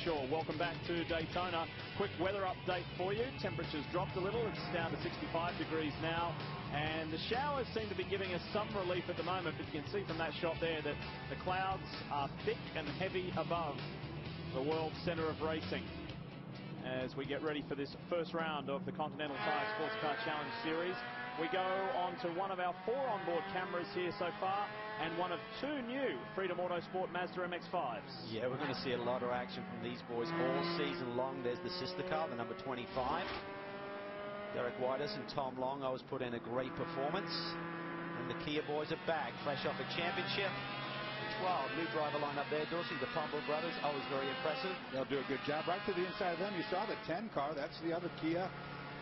sure. Welcome back to Daytona. Quick weather update for you. Temperatures dropped a little. It's down to 65 degrees now. And the showers seem to be giving us some relief at the moment. But you can see from that shot there that the clouds are thick and heavy above the world centre of racing as we get ready for this first round of the Continental Tire Sports Car Challenge Series. We go on to one of our 4 onboard cameras here so far and one of 2 new Freedom Autosport Mazda MX-5s. Yeah, we're going to see a lot of action from these boys all season long. There's the sister car, the number 25. Derek WHITIS and Tom Long always put in a great performance. And the Kia boys are back, fresh off a championship. Wow, new driver line up there, Dorsey. The Pombo brothers, always very impressive. They'll do a good job. Right to the inside of them, you saw the 10 car. That's the other Kia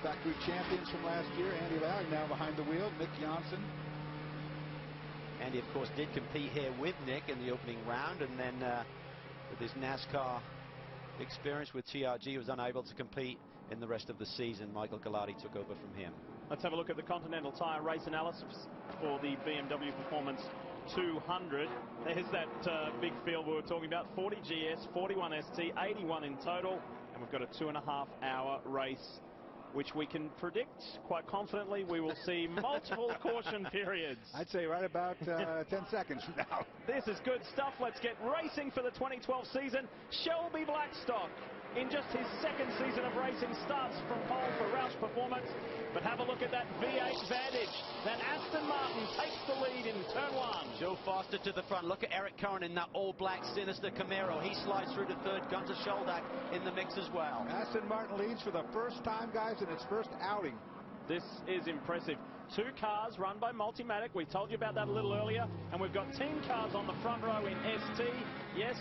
factory champions from last year. Andy Lally now behind the wheel. Nick Johnson. Andy, of course, did compete here with Nick in the opening round, and then with his NASCAR experience with TRG, was unable to compete in the rest of the season. Michael Gallardi took over from him. Let's have a look at the Continental Tire race analysis for the BMW Performance 200. There's that big field we were talking about. 40 GS, 41 ST, 81 in total, and we've got a 2.5-hour race, which we can predict quite confidently we will see multiple caution periods. I'd say right about 10 seconds from now. This is good stuff. Let's get racing for the 2012 season. Shelby Blackstock, in just his 2nd season of racing, starts from pole for Roush Performance. But have a look at that V8 Vantage. Then Aston Martin takes the lead in turn 1. Joe Foster to the front. Look at Eric Curran in that all-black sinister Camaro. He slides through to 3rd. Gunter Scholdak in the mix as well. Aston Martin leads for the first time, guys, in its first outing. This is impressive. 2 cars run by Multimatic. We told you about that a little earlier. And we've got team cars on the front row in ST. Yes,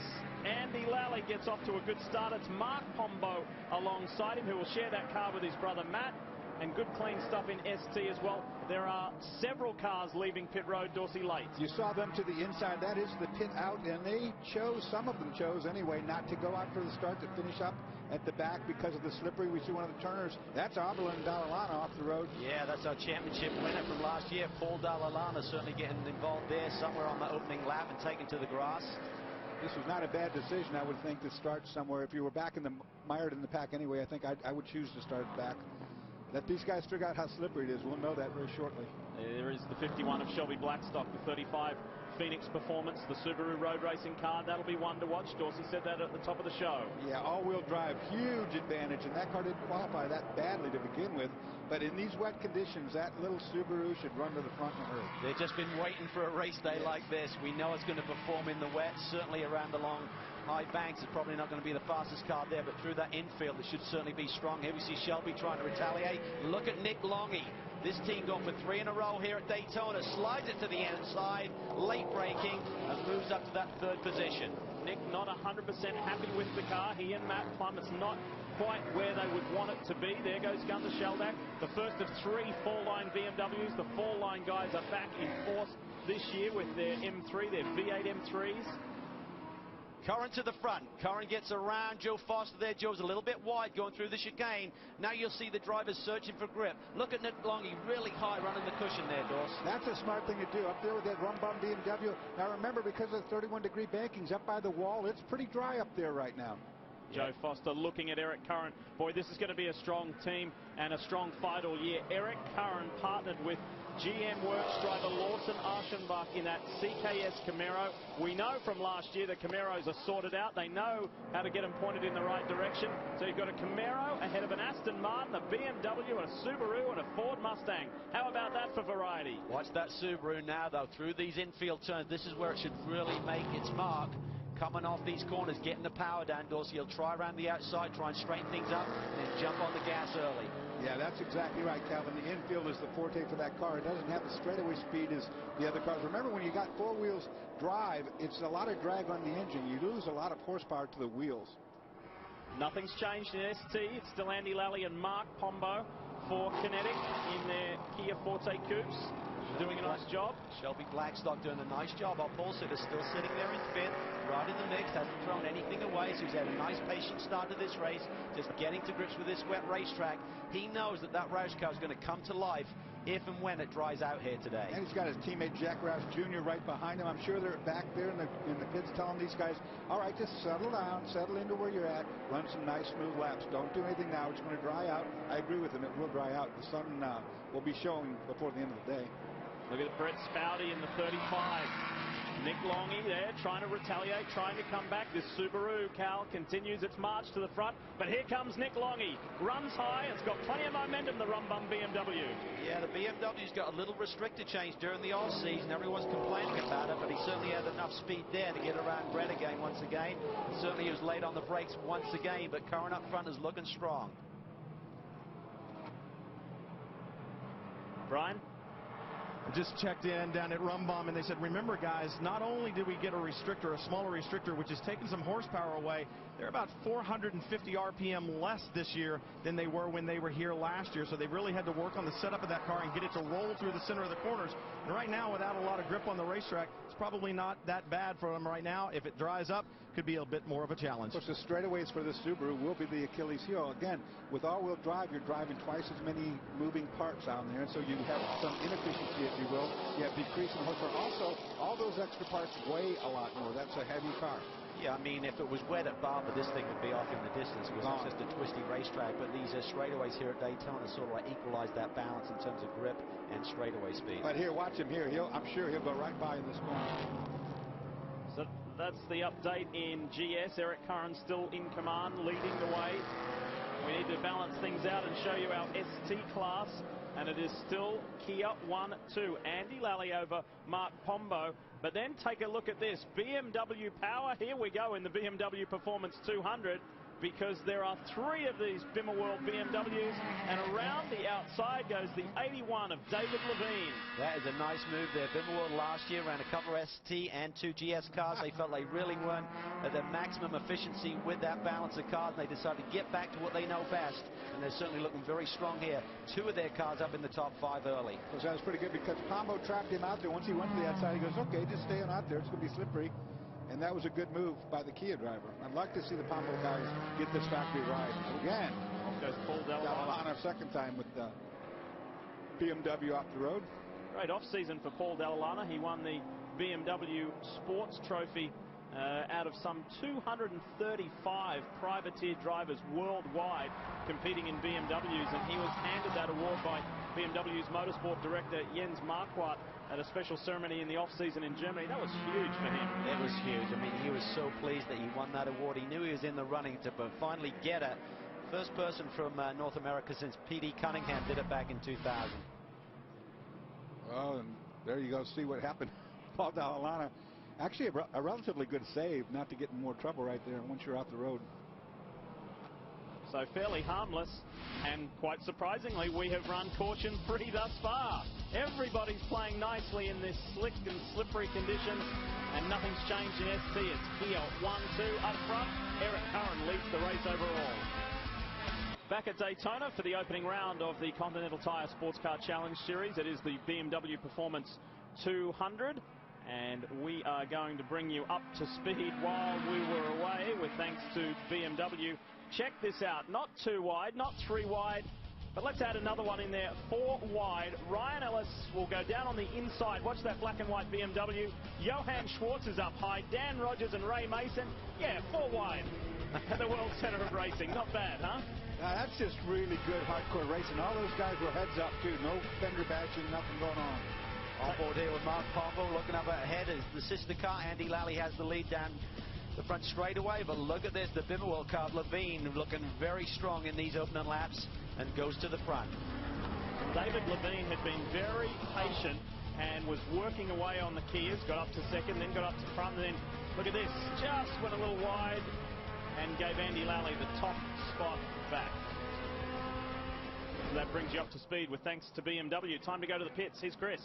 Andy Lally gets off to a good start. It's Mark Pombo alongside him, who will share that car with his brother Matt. And good clean stuff in ST as well. There are several cars leaving pit road, Dorsey, late. You saw them to the inside. That is the pit out, and they chose, some of them chose anyway, not to go out for the start, to finish up at the back because of the slippery. We see one of the turners. That's Oberlin Dallalana off the road. Yeah, that's our championship winner from last year. Paul Dallalana certainly getting involved there somewhere on the opening lap and taken to the grass. This was not a bad decision, I would think, to start somewhere. If you were back in the mired in the pack anyway, I think I would choose to start back. Let these guys figure out how slippery it is. We'll know that very shortly. There is the 51 of Shelby Blackstock, the 35 Phoenix Performance, the Subaru road racing car. That'll be one to watch. Dorsey said that at the top of the show. Yeah, all-wheel drive, huge advantage, and that car didn't qualify that badly to begin with. But in these wet conditions, that little Subaru should run to the front in a hurry. They've just been waiting for a race day like this. We know it's going to perform in the wet, certainly around the long high banks. It's probably not going to be the fastest car there, but through that infield, it should certainly be strong. Here we see Shelby trying to retaliate. Look at Nick LONGHI. This team going for 3 in a row here at Daytona. Slides it to the outside, late braking, and moves up to that 3rd position. Nick not 100% happy with the car. He and Matt Plum, it's not quite where they would want it to be. There goes Gunter Scholdak, the first of 3 4-line BMWs. The 4-line guys are back in force this year with their M3, their V8 M3s. Curran to the front. Curran gets around Joe Foster there. Joe's a little bit wide going through the chicane. Now you'll see the drivers searching for grip. Look at Nick LONGHI, really high running the cushion there, Dors. That's a smart thing to do up there with that rum-bum BMW. Now remember, because of the 31-degree bankings up by the wall, it's pretty dry up there right now. Joe Foster looking at Eric Curran. Boy, this is going to be a strong team and a strong fight all year. Eric Curran partnered with GM Works driver Lawson Archenbach in that CKS Camaro. We know from last year the Camaros are sorted out. They know how to get them pointed in the right direction. So you've got a Camaro ahead of an Aston Martin, a BMW, and a Subaru, and a Ford Mustang. How about that for variety? Watch that Subaru now, though, through these infield turns. This is where it should really make its mark. Coming off these corners, getting the power down, Dorsey. He'll try around the outside, try and straighten things up, and then jump on the gas early. Yeah, that's exactly right, Calvin. The infield is the forte for that car. It doesn't have the straightaway speed as the other cars. Remember, when you got 4 wheels drive, it's a lot of drag on the engine. You lose a lot of horsepower to the wheels. Nothing's changed in ST. It's still Andy Lally and Mark Pombo for Kinetic in their Kia Forte Coupes. Doing a nice job. Shelby Blackstock doing a nice job. Our pole sitter still sitting there in 5th, right in the mix, hasn't thrown anything away, so he's had a nice patient start to this race, just getting to grips with this wet racetrack. He knows that that Roush car is going to come to life if and when it dries out here today. And he's got his teammate Jack Roush Jr. right behind him. I'm sure they're back there in the pits telling these guys, all right, just settle down, settle into where you're at, run some nice smooth laps. Don't do anything now. It's going to dry out. I agree with him. It will dry out. The sun will be showing before the end of the day. Look at Brett Spouty in the 35. Nick LONGHI there trying to retaliate, trying to come back. This Subaru, Cal, continues its march to the front. But here comes Nick LONGHI. Runs high. It's got plenty of momentum, the rum bum BMW. Yeah, the BMW's got a little restricted change during the off-season. Everyone's complaining about it, but he certainly had enough speed there to get around Brett again once again. Certainly he was late on the brakes once again, but CURRAN up front is looking strong. Brian? Just checked in down at Rumbom, and they said, remember, guys, not only did we get a restrictor, a smaller restrictor, which has taken some horsepower away, they're about 450 RPM less this year than they were when they were here last year. So they really had to work on the setup of that car and get it to roll through the center of the corners. And right now, without a lot of grip on the racetrack, it's probably not that bad for them right now. If it dries up, could be a bit more of a challenge. Of course, the straightaways for the Subaru will be the Achilles heel. Again, with all-wheel drive, you're driving twice as many moving parts down there, and so you have some inefficiency, if you will. You have decreasing horsepower. Also, all those extra parts weigh a lot more. That's a heavy car. Yeah, I mean, if it was wet at Barber, this thing would be off in the distance because it's just a twisty racetrack. But these straightaways here at Daytona sort of like equalize that balance in terms of grip and straightaway speed. But here, watch him here. I'm sure he'll go right by in this corner. So that's the update in GS. Eric Curran still in command, leading the way. We need to balance things out and show you our ST class. And it is still Kia 1-2. Andy Lally over Mark Pombo. But then take a look at this. BMW power. Here we go in the BMW Performance 200. Because there are 3 of these Bimmer World BMWs, and around the outside goes the 81 of David Levine. That is a nice move there. Bimmer World last year ran a couple of ST and 2 GS cars. They felt they really weren't at their maximum efficiency with that balance of cars, and they decided to get back to what they know best, and they're certainly looking very strong here. 2 of their cars up in the top 5 early. So that was pretty good because Pombo trapped him out there. Once he went to the outside, he goes, okay, just stay on out there. It's going to be slippery. And that was a good move by the Kia driver. I'd like to see the Pombo guys get this factory ride. Again, Off goes Paul Dall'Anna. on a second time with the BMW off the road. Great off-season for Paul Dall'Anna. He won the BMW Sports Trophy out of some 235 privateer drivers worldwide competing in BMWs, and he was handed that award by BMW's motorsport director Jens Marquardt at a special ceremony in the off-season in Germany. That was huge for him. It was huge. I mean, he was so pleased that he won that award. He knew he was in the running to finally get it. First person from North America since P.D. Cunningham did it back in 2000. Well, and there you go. See what happened. Paul Dall'Anna, actually a relatively good save not to get in more trouble right there once you're out the road. So fairly harmless, and quite surprisingly, we have run caution-free thus far. Everybody's playing nicely in this slick and slippery condition, and nothing's changed in ST. It's Kia 1-2 up front. Eric Curran leads the race overall. Back at Daytona for the opening round of the Continental Tire Sports Car Challenge Series. It is the BMW Performance 200. And we are going to bring you up to speed while we were away with thanks to BMW. Check this out. Not 2 wide, not 3 wide, but let's add another one in there. 4 wide. Ryan Ellis will go down on the inside. Watch that black and white BMW. Johann Schwartz is up high. Dan Rogers and Ray Mason. Yeah, 4 wide at the World Center of Racing. Not bad, huh? Now, that's just really good hardcore racing. All those guys were heads up, too. No fender bashing, nothing going on. On board here with Mark Pombo, looking up ahead is the sister car. Andy Lally has the lead down the front straightaway, but look at this, the Bimmer World car, Levine, looking very strong in these opening laps and goes to the front. David Levine had been very patient and was working away on the Kias, got up to second, then got up to front, and then look at this, just went a little wide and gave Andy Lally the top spot back. So that brings you up to speed with thanks to BMW. Time to go to the pits. Here's Chris.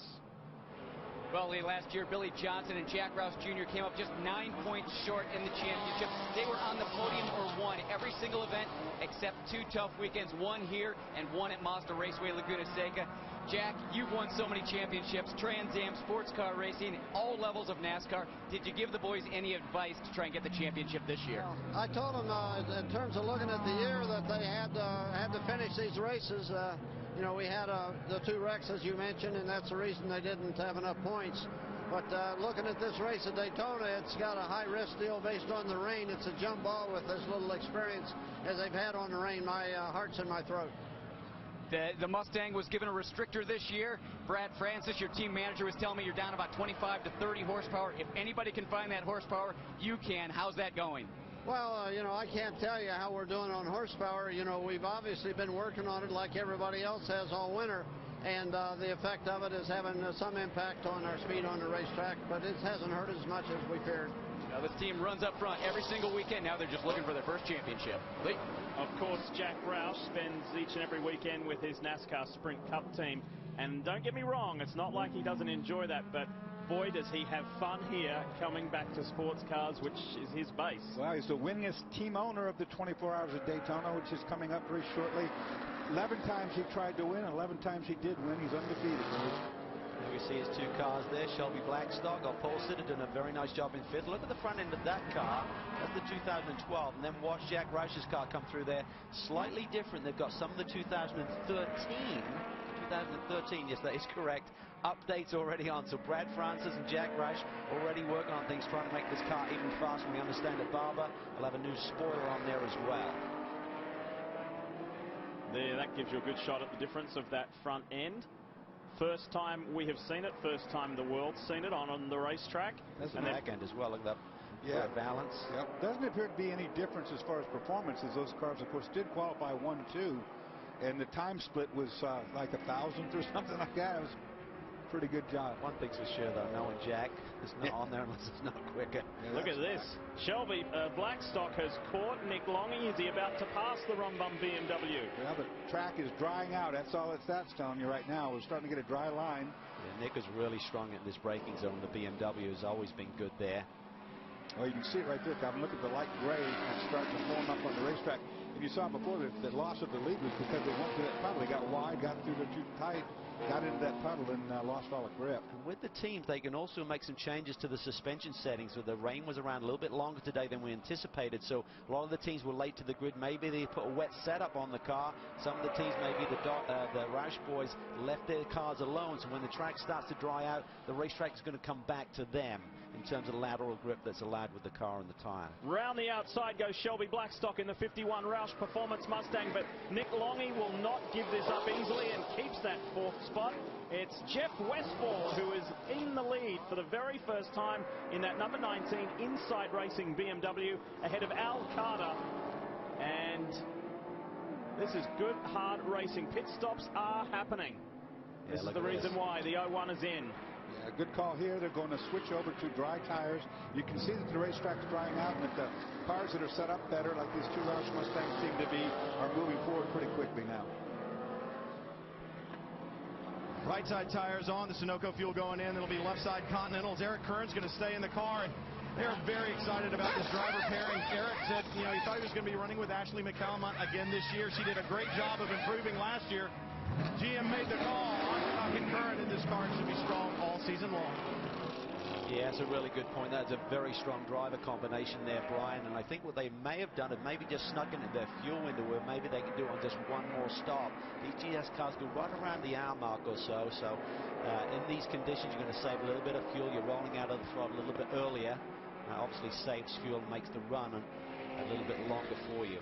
Well, last year, Billy Johnson and Jack Roush Jr. came up just 9 points short in the championship. They were on the podium or won every single event except 2 tough weekends, one here and one at Mazda Raceway Laguna Seca. Jack, you've won so many championships, Trans Am, sports car racing, all levels of NASCAR. Did you give the boys any advice to try and get the championship this year? I told them in terms of looking at the year that they had to finish these races. You know, we had the 2 wrecks, as you mentioned, and that's the reason they didn't have enough points. But looking at this race at Daytona, it's got a high-risk deal based on the rain. It's a jump ball with as little experience as they've had on the rain. My heart's in my throat. The Mustang was given a restrictor this year. Brad Francis, your team manager, was telling me you're down about 25 to 30 horsepower. If anybody can find that horsepower, you can. How's that going? Well, you know, I can't tell you how we're doing on horsepower. You know, we've obviously been working on it like everybody else has all winter. And the effect of it is having some impact on our speed on the racetrack, but it hasn't hurt as much as we feared. Now this team runs up front every single weekend. Now they're just looking for their first championship. Lee? Of course, Jack Roush spends each and every weekend with his NASCAR Sprint Cup team. And don't get me wrong, it's not like he doesn't enjoy that, but boy, does he have fun here coming back to sports cars, which is his base. Well, he's the winningest team owner of the 24 Hours of Daytona, which is coming up very shortly. 11 times he tried to win, 11 times he did win. He's undefeated. Here we see his 2 cars there. Shelby Blackstock, got Paul Sitter doing a very nice job in 5th. Look at the front end of that car. That's the 2012. And then watch Jack Roush's car come through there. Slightly different. They've got some of the 2013. 2013, yes, that is correct. Updates already on. So Brad Francis and Jack Roush already working on things, trying to make this car even faster. We understand that Barber will have a new spoiler on there as well. There, that gives you a good shot at the difference of that front end. First time we have seen it, first time the world's seen it on the racetrack. That's the back end as well. Look at that. Yeah, balance. Yep. Doesn't appear to be any difference as far as performance, as those cars, of course, did qualify 1-2, and the time split was like 1,000th or something like that. It was a pretty good job. One thing's for sure, though, knowing Jack is not on there unless it's not quicker. Yeah, look at this. Shelby Blackstock has caught Nick Longhey. Is he about to pass the Rumbum BMW? Well, the track is drying out. That's all that's telling you right now. We're starting to get a dry line. Yeah, Nick is really strong in this braking zone. The BMW has always been good there. Well, you can see it right there, Calvin. Look at the light gray that's starting to form up on the racetrack. And you saw before that the loss of the lead was because they went to that puddle. They got wide, got through there too tight, got into that puddle, and lost all the grip. And with the teams, they can also make some changes to the suspension settings. So the rain was around a little bit longer today than we anticipated. So a lot of the teams were late to the grid. Maybe they put a wet setup on the car. Some of the teams, maybe the Roush boys, left their cars alone. So when the track starts to dry out, the racetrack is going to come back to them in terms of lateral grip that's allowed with the car and the tire. Round the outside goes Shelby Blackstock in the 51 Roush Performance Mustang, but Nick Longhey will not give this up easily and keeps that 4th spot. It's Jeff Westfall who is in the lead for the very first time in that number 19 Inside Racing BMW, ahead of Al Carter. And this is good, hard racing. Pit stops are happening. This is the reason why the 01 is in. Yeah, good call here. They're going to switch over to dry tires. You can see that the racetrack's drying out, and that the cars that are set up better, like these 2 Roush Mustangs seem to be, are moving forward pretty quickly now. Right side tires on, the Sunoco fuel going in. It'll be left side Continentals. Eric Curran's going to stay in the car, and they're very excited about this driver pairing. Eric said, you know, he thought he was going to be running with Ashley McCallum again this year. She did a great job of improving last year. GM made the call on knocking Curran in this car. It should be strong all season long. Yeah, that's a really good point. That's a very strong driver combination there, Brian. And I think what they may have done is maybe just snuck into their fuel window where maybe they can do it on just one more stop. These GS cars go right around the hour mark or so. So in these conditions, you're going to save a little bit of fuel. You're rolling out of the throttle a little bit earlier. Obviously saves fuel, makes the run a little bit longer for you.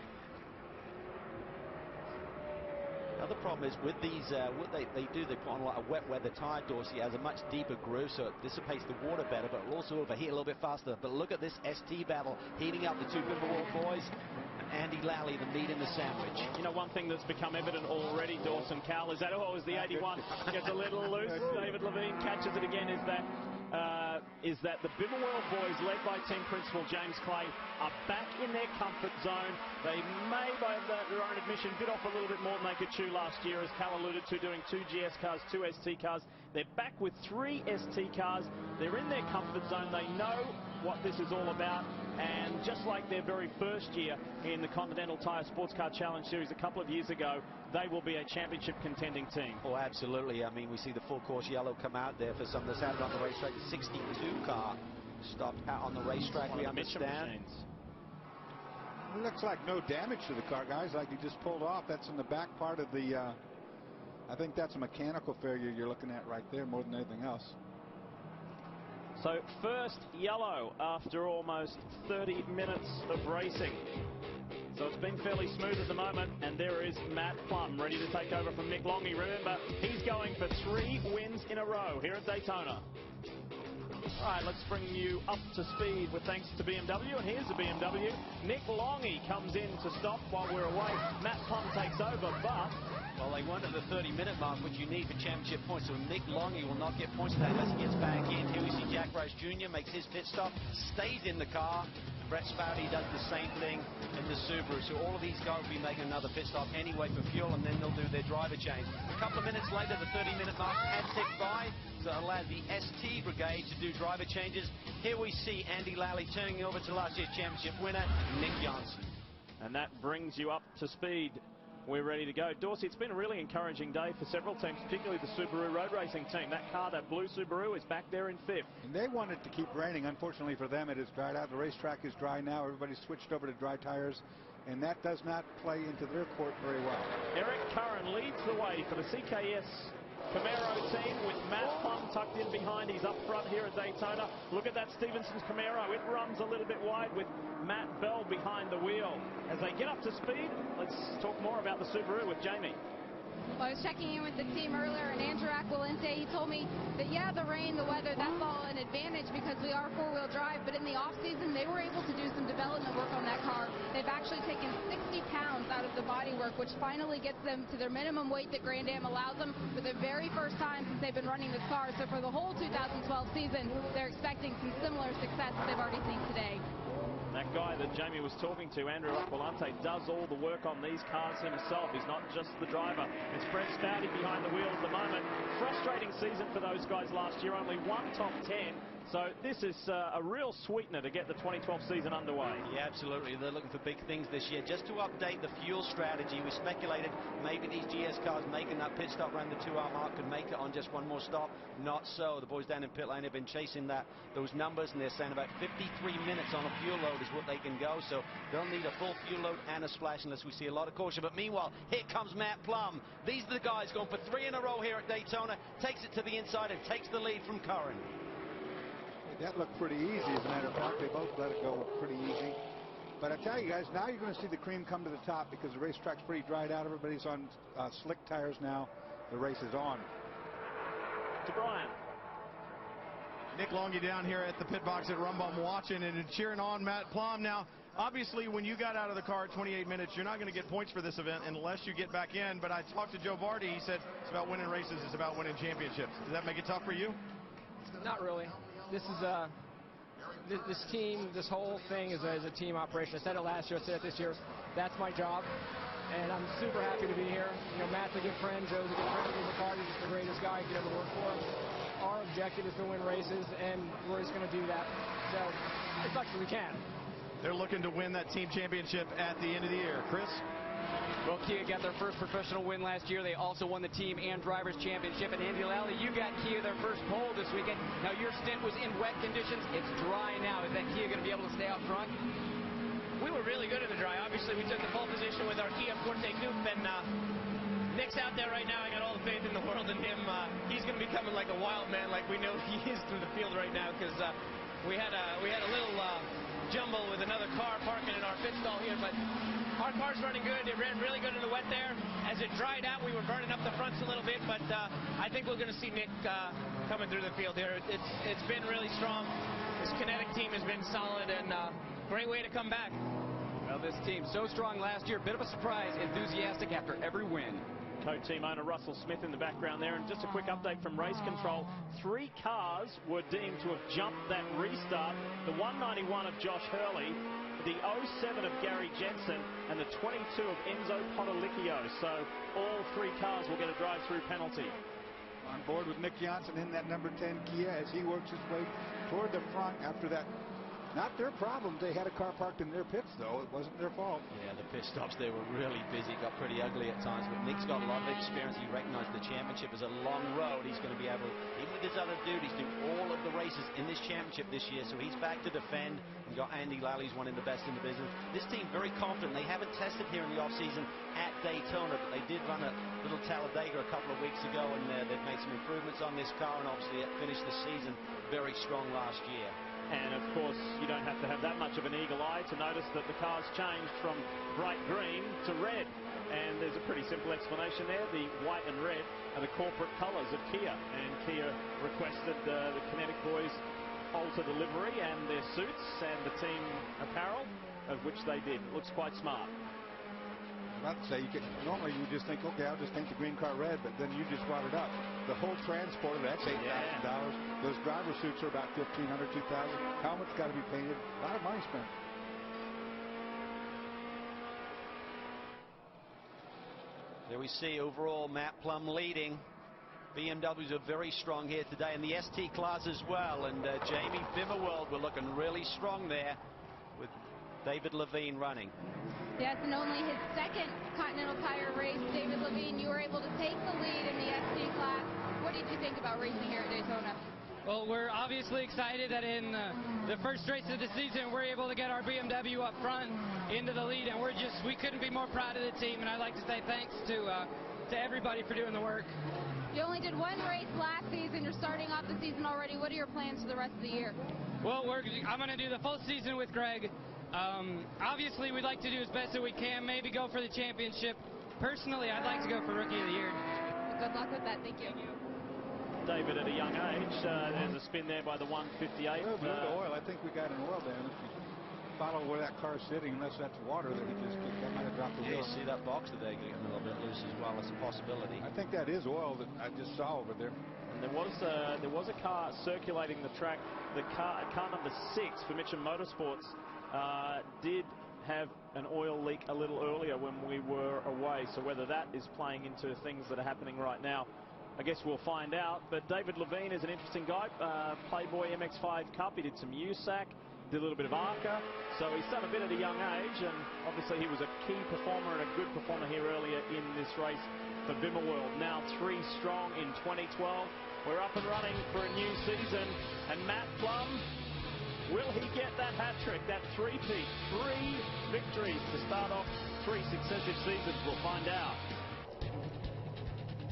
The other problem is with these, what they do, they put on like a wet weather tire door, so it has a much deeper groove, so it dissipates the water better, but it'll also overheat a little bit faster. But look at this ST battle, heating up the 2 Bimmerwald boys. Andy Lally, the meat in the sandwich. You know, one thing that's become evident already, Dawson Carl, is that, as the 81 gets a little loose, David Levine catches it again, is that the Bimmerwald boys, led by team principal James Clay, are back in their comfort zone. They may, by their own admission, bit off a little bit more than they could chew last year, as Cal alluded to, doing 2 GS cars, 2 ST cars. They're back with 3 ST cars. They're in their comfort zone. They know what this is all about. And just like their very first year in the Continental Tire Sports Car Challenge Series a couple of years ago, they will be a championship contending team. Oh, absolutely. I mean, we see the full course yellow come out there for some that's had it on the racetrack. The 62 car stopped out on the racetrack, we understand. It looks like no damage to the car, guys, like you just pulled off. That's in the back part of the, I think that's a mechanical failure you're looking at right there more than anything else. So first yellow after almost 30 minutes of racing. So it's been fairly smooth at the moment, and there is Matt Plum ready to take over from Nick LONGHI. Remember, he's going for 3 wins in a row here at Daytona. All right, let's bring you up to speed with thanks to BMW, and here's the BMW. Nick LONGHI comes in to stop while we're away. Matt Plum takes over, but... Well, they won at the 30-minute mark, which you need for championship points, so Nick LONGHI will not get points for that unless he gets back in. Here we see Jack Roush Jr. makes his pit stop, stays in the car. Brett Spouty does the same thing in the Subaru. So all of these guys will be making another pit stop anyway for fuel, and then they'll do their driver change. A couple of minutes later, the 30-minute mark had ticked by, so it allowed the ST Brigade to do driver changes. Here we see Andy Lally turning over to last year's championship winner, Nick Johnson. And that brings you up to speed. We're ready to go. Dorsey, it's been a really encouraging day for several teams, particularly the Subaru road racing team. That car, that blue Subaru, is back there in 5th. And they want it to keep raining. Unfortunately for them, it has dried out. The racetrack is dry now. Everybody's switched over to dry tires, and that does not play into their court very well. Eric Curran leads the way for the CKS Camaro team with Matt Plum tucked in behind. He's up front here at Daytona. Look at that Stevenson's Camaro. It runs a little bit wide with Matt Bell behind the wheel. As they get up to speed, let's talk more about the Subaru with Jamie. Well, I was checking in with the team earlier, and Andrew Aquilente, he told me that, yeah, the rain, the weather, that's all an advantage because we are four-wheel drive, but in the off-season, they were able to do some development work on that car. They've actually taken 60 pounds out of the bodywork, which finally gets them to their minimum weight that Grand Am allows them for the very first time since they've been running this car. So for the whole 2012 season, they're expecting some similar success that they've already seen today. That guy that Jamie was talking to, Andrew Aquilente, does all the work on these cars himself. He's not just the driver. It's Brett Spouty behind the wheel at the moment. Frustrating season for those guys last year. Only one top 10. So this is a real sweetener to get the 2012 season underway. Yeah, absolutely. They're looking for big things this year. Just to update the fuel strategy, we speculated maybe these GS cars making that pit stop around the 2-hour mark could make it on just one more stop. Not so. The boys down in pit lane have been chasing those numbers, and they're saying about 53 minutes on a fuel load is what they can go. So they'll need a full fuel load and a splash unless we see a lot of caution. But meanwhile, here comes Matt Plum. These are the guys going for 3 in a row here at Daytona. Takes it to the inside and takes the lead from Curran. That looked pretty easy, as a matter of fact. They both let it go pretty easy. But I tell you guys, now you're going to see the cream come to the top because the racetrack's pretty dried out. Everybody's on slick tires now. The race is on. To Brian. Nick LONGHI down here at the pit box at Rumbum watching and cheering on Matt Plum. Now, obviously, when you got out of the car at 28 minutes, you're not going to get points for this event unless you get back in. But I talked to Joe Vardy. He said it's about winning races. It's about winning championships. Does that make it tough for you? Not really. This is this team, this whole thing is a team operation. I said it last year, I said it this year. That's my job, and I'm super happy to be here. You know, Matt's a good friend, Joe's a good friend, McCarty's just the greatest guy you could ever work for. Our objective is to win races, and we're just going to do that. So, as much as we can. They're looking to win that team championship at the end of the year. Chris? Well, Kia got their first professional win last year. They also won the team and drivers championship. And Andy Lally, you got Kia their first pole this weekend. Now, your stint was in wet conditions. It's dry now. Is that Kia going to be able to stay out front? We were really good in the dry. Obviously, we took the pole position with our Kia Forte Coupe, and Nick's out there right now. I got all the faith in the world in him. He's going to be coming like a wild man, like we know he is through the field right now, because we had a little jumble with another car parking in our pit stall here, but our car's running good. It ran really good in the wet there. As it dried out, we were burning up the fronts a little bit, but I think we're going to see Nick coming through the field here. It's been really strong. This kinetic team has been solid, and great way to come back. Well, this team so strong last year, bit of a surprise, enthusiastic after every win. Co-team owner Russell Smith in the background there. And just a quick update from race control. 3 cars were deemed to have jumped that restart. The 191 of Josh Hurley, the 07 of Gary Jensen, and the 22 of Enzo Potolicchio. So all 3 cars will get a drive-through penalty. On board with Nick Johnson in that number 10 Kia as he works his way toward the front after that Not their problem. They had a car parked in their pits, though. It wasn't their fault. Yeah, the pit stops, they were really busy. Got pretty ugly at times. But Nick's got a lot of experience. He recognized the championship is a long road. He's going to be able, even with his other duties, do all of the races in this championship this year. So he's back to defend. And got Andy Lally, one of the best in the business. This team very confident. They haven't tested here in the off-season at Daytona, but they did run a little Talladega a couple of weeks ago, and they've made some improvements on this car, and obviously it finished the season very strong last year. And of course, you don't have to have that much of an eagle eye to notice that the car's changed from bright green to red. And there's a pretty simple explanation there. The white and red are the corporate colors of Kia. And Kia requested the Kinetic boys alter the livery and their suits and the team apparel, of which they did. It looks quite smart. I'm about to say, normally you just think, okay, I'll just paint the green car red, but then you just brought it up. The whole transporter, that's $8,000. Those driver suits are about $1,500, $2,000. Helmet's got to be painted. A lot of money spent. There we see overall Matt Plum leading. BMWs are very strong here today in the ST class as well. And Jamie Bimmerworld were looking really strong there with David Levine running. Yes, and only his second Continental Tire race. David Levine, you were able to take the lead in the ST class. What did you think about racing here at Daytona? Well, we're obviously excited that in the first race of the season, we're able to get our BMW up front into the lead, and we couldn't be more proud of the team. And I'd like to say thanks to everybody for doing the work. You only did one race last season. You're starting off the season already. What are your plans for the rest of the year? Well, I'm going to do the full season with Greg. Obviously, we'd like to do as best as we can, maybe go for the championship. Personally, I'd like to go for Rookie of the Year. Good luck with that. Thank you. David at a young age. There's a spin there by the 158. Blew the oil. I think we got an oil damage. Follow where that car's sitting, unless that's water that he just that might have dropped the wheel. Yeah, you see that box that they're getting a little bit loose as well. It's a possibility. I think that is oil that I just saw over there. And there was a car circulating the track. The car number 6 for Mitchell Motorsports did have an oil leak a little earlier when we were away. So whether that is playing into things that are happening right now, I guess we'll find out. But David Levine is an interesting guy. Playboy MX-5 Cup. He did some USAC, did a little bit of ARCA. So he's done a bit at a young age, and obviously he was a key performer and a good performer here earlier in this race for Bimmerworld. Now 3 strong in 2012. We're up and running for a new season, and Matt Plum, will he get that hat trick, that three-peat, 3 victories to start off 3 successive seasons? We'll find out.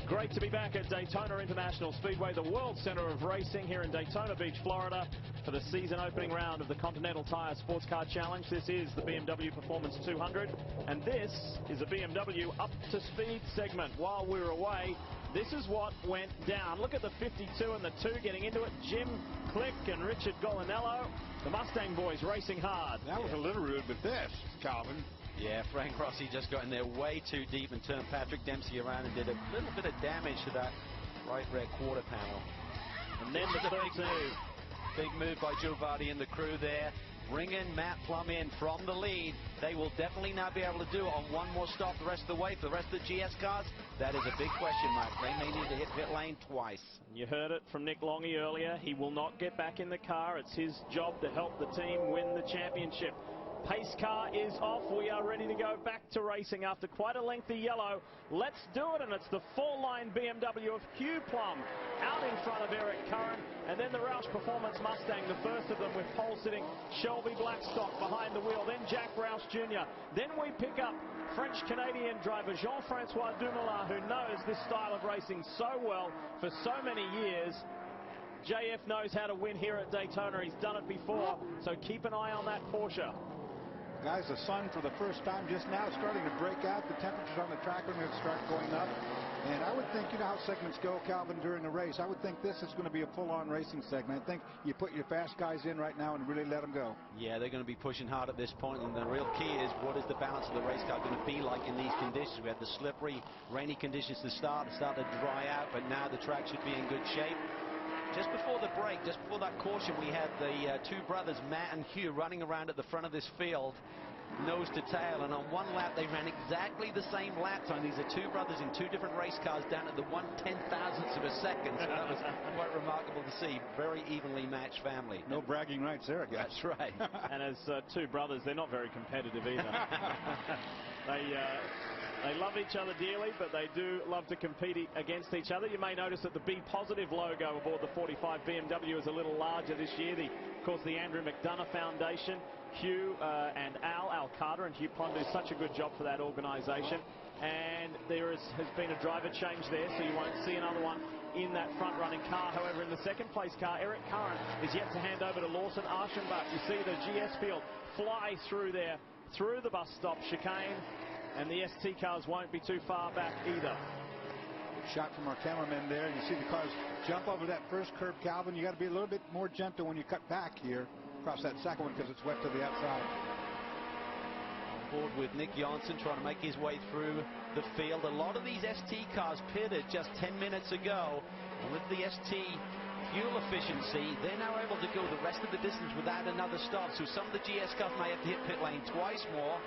Great to be back at Daytona International Speedway, the world center of racing here in Daytona Beach, Florida, for the season opening round of the Continental Tire Sports Car Challenge. This is the BMW Performance 200, and this is a BMW Up to Speed segment. While we were away, this is what went down. Look at the 52 and the 2 getting into it. Jim Click and Richard Golinello, the Mustang boys racing hard. That was a little rude, but this, Calvin. Yeah, Frank Rossi just got in there way too deep and turned Patrick Dempsey around and did a little bit of damage to that right rear quarter panel. And then the big move by Joe Vardy and the crew there, bringing Matt Plum in from the lead. They will definitely not be able to do it on one more stop the rest of the way. For the rest of the GS cars, that is a big question mark. They may need to hit pit lane twice. You heard it from Nick LONGHI earlier. He will not get back in the car. It's his job to help the team win the championship. Pace car is off. We are ready to go back to racing after quite a lengthy yellow. Let's do it, and it's the 4-line BMW of Hugh Plum out in front of Eric Curran, and then the Roush Performance Mustang, the first of them with pole-sitting Shelby Blackstock behind the wheel, then Jack Roush Jr. Then we pick up French-Canadian driver Jean-Francois Dumoulin, who knows this style of racing so well for so many years. JF knows how to win here at Daytona. He's done it before, so keep an eye on that Porsche. Guys, the sun for the first time just now starting to break out. The temperatures on the track are going to start going up. And I would think, you know how segments go, Calvin, during a race. I would think this is going to be a full-on racing segment. I think you put your fast guys in right now and really let them go. Yeah, they're going to be pushing hard at this point, and the real key is what is the balance of the race car going to be like in these conditions. We had the slippery, rainy conditions to start. It started to dry out, but now the track should be in good shape. Just before the break, just before that caution, we had the 2 brothers, Matt and Hugh, running around at the front of this field. nose to tail, and on one lap they ran exactly the same lap time. These are two brothers in two different race cars down at the 1/10,000th of a second, so that was quite remarkable to see. Very evenly matched family. No bragging rights there, guys. That's right. And as two brothers, they're not very competitive either. They love each other dearly, but they do love to compete against each other. You may notice that the Be Positive logo aboard the 45 BMW is a little larger this year. Of course, the Andrew McDonough Foundation, Hugh and Al Carter and Hugh Plum do such a good job for that organisation. And there has been a driver change there, so you won't see another one in that front-running car. However, in the second-place car, Eric Curran is yet to hand over to Lawson Archenbach. You see the GS field fly through there, through the bus stop chicane, and the ST cars won't be too far back either. Good shot from our cameraman there. You see the cars jump over that first curb, Calvin. You got to be a little bit more gentle when you cut back here across that second one because it's wet to the outside. On board with Nick Janssen trying to make his way through the field. A lot of these ST cars pitted just 10 minutes ago, and with the ST fuel efficiency, they're now able to go the rest of the distance without another stop. So some of the GS cars may have to hit pit lane twice more.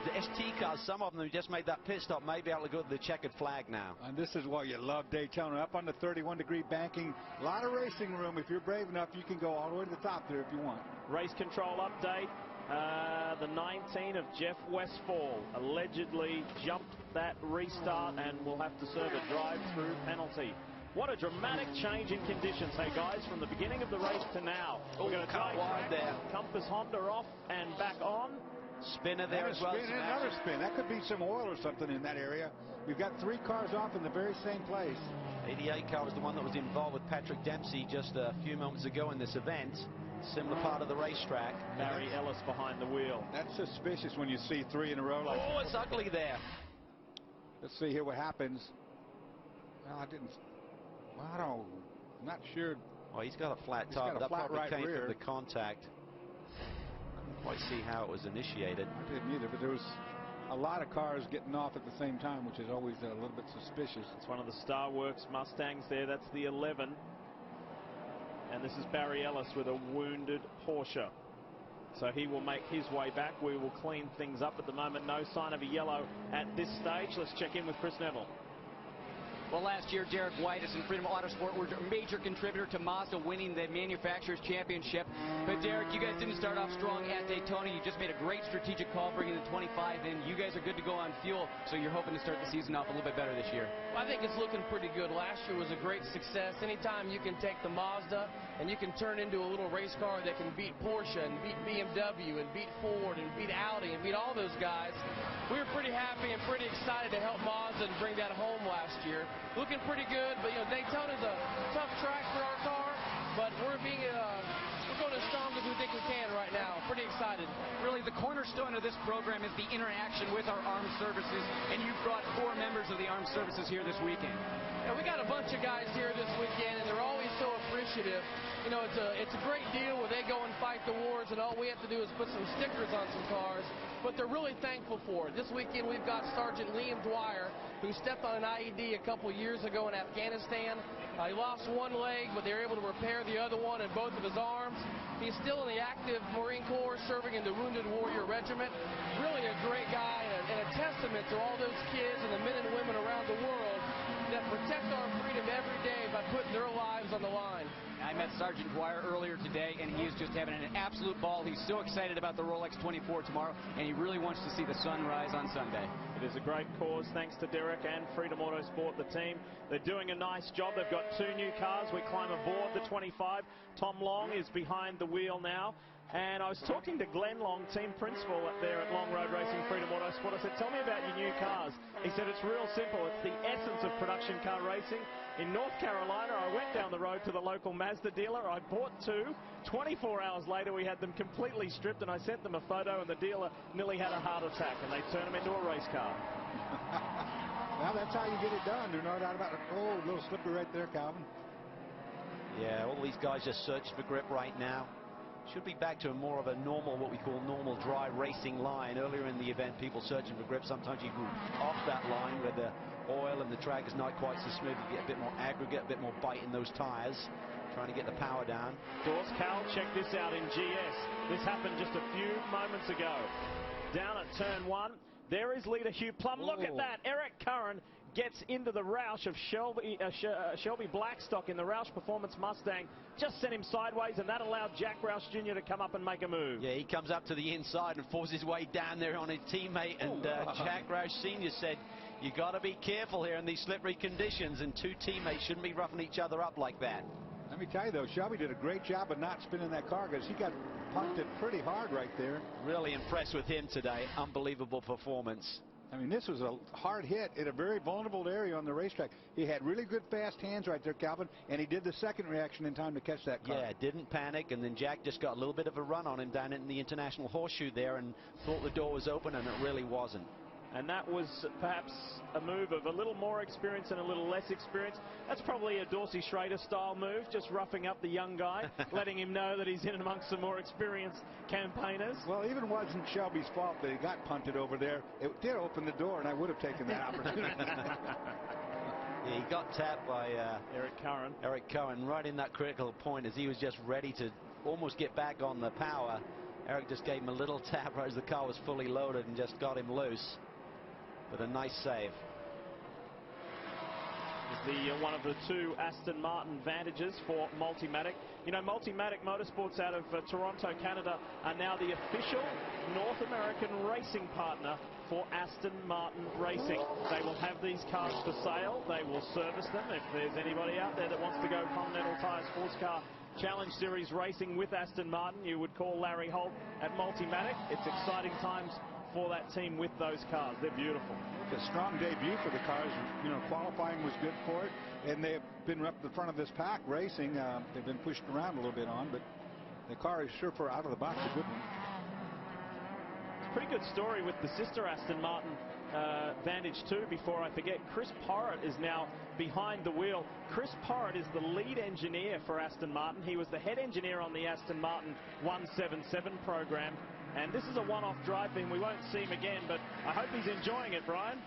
The ST cars, some of them who just made that pit stop, may be able to go to the checkered flag now. And this is why you love Daytona. Up on the 31-degree banking, a lot of racing room. If you're brave enough, you can go all the way to the top there if you want. Race control update. The 19 of Jeff Westphal allegedly jumped that restart and will have to serve a drive-through penalty. What a dramatic change in conditions, hey guys, from the beginning of the race to now. We're going to try wide there. Compass Honda off and back on. Spinner there as well. Another spin. That could be some oil or something in that area. We've got three cars off in the very same place. 88 car was the one that was involved with Patrick Dempsey just a few moments ago in this event. Similar part of the racetrack. Barry Ellis behind the wheel. That's suspicious when you see three in a row like that. It's ugly there. Let's see here what happens. Well, I'm not sure. Well, he's got a flat tire. That probably came from the contact. Couldn't quite see how it was initiated. I didn't either, but there was a lot of cars getting off at the same time, which is always a little bit suspicious. It's one of the Star Works Mustangs there. That's the 11. And this is Barry Ellis with a wounded Porsche. So he will make his way back. We will clean things up at the moment. No sign of a yellow at this stage. Let's check in with Chris Neville. Well, last year, Derek Whitis and Freedom Autosport were a major contributor to Mazda winning the Manufacturers' Championship. But, Derek, you guys didn't start off strong at Daytona. You just made a great strategic call bringing the 25 in. You guys are good to go on fuel, so you're hoping to start the season off a little bit better this year. Well, I think it's looking pretty good. Last year was a great success. Anytime you can take the Mazda and you can turn into a little race car that can beat Porsche and beat BMW and beat Ford and beat Audi and beat all those guys, we were pretty happy and pretty excited to help Mazda and bring that home last year. Looking pretty good, but Daytona's a tough track for our car, but we're going as strong as we think we can right now. Pretty excited. Really, the cornerstone of this program is the interaction with our armed services, and you've brought 4 members of the armed services here this weekend. Yeah, we got a bunch of guys here this weekend, and they're always so appreciative. It's a great deal where they go and fight the wars, and all we have to do is put some stickers on some cars, but they're really thankful for it. This weekend we've got Sergeant Liam Dwyer, who stepped on an IED a couple years ago in Afghanistan. He lost one leg, but they were able to repair the other one and both of his arms. He's still in the active Marine Corps, serving in the Wounded Warrior Regiment. Really a great guy and a testament to all those kids and the men and women around the world that protect our freedom every day by putting their lives on the line. I met Sergeant Dwyer earlier today, and he is just having an absolute ball. He's so excited about the Rolex 24 tomorrow, and he really wants to see the sun rise on Sunday. It is a great cause, thanks to Derek and Freedom Autosport, the team. They're doing a nice job. They've got 2 new cars. We climb aboard the 25. Tom Long is behind the wheel now. And I was talking to Glenn Long, team principal there at Long Road Racing Freedom Autosport. I said, tell me about your new cars. He said, it's real simple. It's the essence of production car racing. In North Carolina, I went down the road to the local Mazda dealer. I bought 2. 24 hours later, we had them completely stripped, and I sent them a photo, and the dealer nearly had a heart attack, and they turned them into a race car. Well, that's how you get it done. There's no doubt about it. Oh, a little slippery right there, Calvin. Yeah, all these guys just searching for grip right now. Should be back to a more of a normal, what we call normal dry racing line. Earlier in the event, people searching for grip. Sometimes you go off that line where the oil and the track is not quite so smooth. You get a bit more aggregate, a bit more bite in those tires, trying to get the power down. Of course, Cal, check this out in GS. This happened just a few moments ago. down at turn 1. There is leader Hugh Plum. Look at that. Eric Curran gets into the Roush of Shelby Blackstock in the Roush Performance Mustang. Just sent him sideways, and that allowed Jack Roush Jr. to come up and make a move. Yeah, he comes up to the inside and forces his way down there on his teammate. And Jack Roush Sr. said, you got to be careful here in these slippery conditions, and two teammates shouldn't be roughing each other up like that. Let me tell you, though, Shelby did a great job of not spinning that car because he got punted pretty hard right there. Really impressed with him today. Unbelievable performance. I mean, this was a hard hit in a very vulnerable area on the racetrack. He had really good fast hands right there, Calvin, and he did the second reaction in time to catch that car. Yeah, didn't panic, and then Jack just got a little bit of a run on him down in the International Horseshoe there and thought the door was open, and it really wasn't. And that was perhaps a move of a little more experience and a little less experience. That's probably a Dorsey Schrader style move, just roughing up the young guy, letting him know that he's in amongst some more experienced campaigners. Well, even wasn't Shelby's fault that he got punted over there. It did open the door, and I would have taken that opportunity. Yeah, he got tapped by Eric Curran right in that critical point as he was just ready to almost get back on the power. Eric just gave him a little tap right as the car was fully loaded and just got him loose. But a nice save. One of the two Aston Martin Vantages for Multimatic. You know, Multimatic Motorsports out of Toronto, Canada, are now the official North American racing partner for Aston Martin Racing. They will have these cars for sale. They will service them. If there's anybody out there that wants to go Continental Tire Sports Car Challenge Series racing with Aston Martin, you would call Larry Holt at Multimatic. It's exciting times for that team with those cars. They're beautiful. It's a strong debut for the cars. You know, qualifying was good for it, and they've been up the front of this pack racing. They've been pushed around a little bit on, but the car is sure for out of the box a good one. It's a pretty good story with the sister Aston Martin Vantage 2. Before I forget, Chris Porritt is now behind the wheel. Chris Porritt is the lead engineer for Aston Martin. He was the head engineer on the Aston Martin 177 program. And this is a one-off drive thing. We won't see him again, but I hope he's enjoying it, Brian.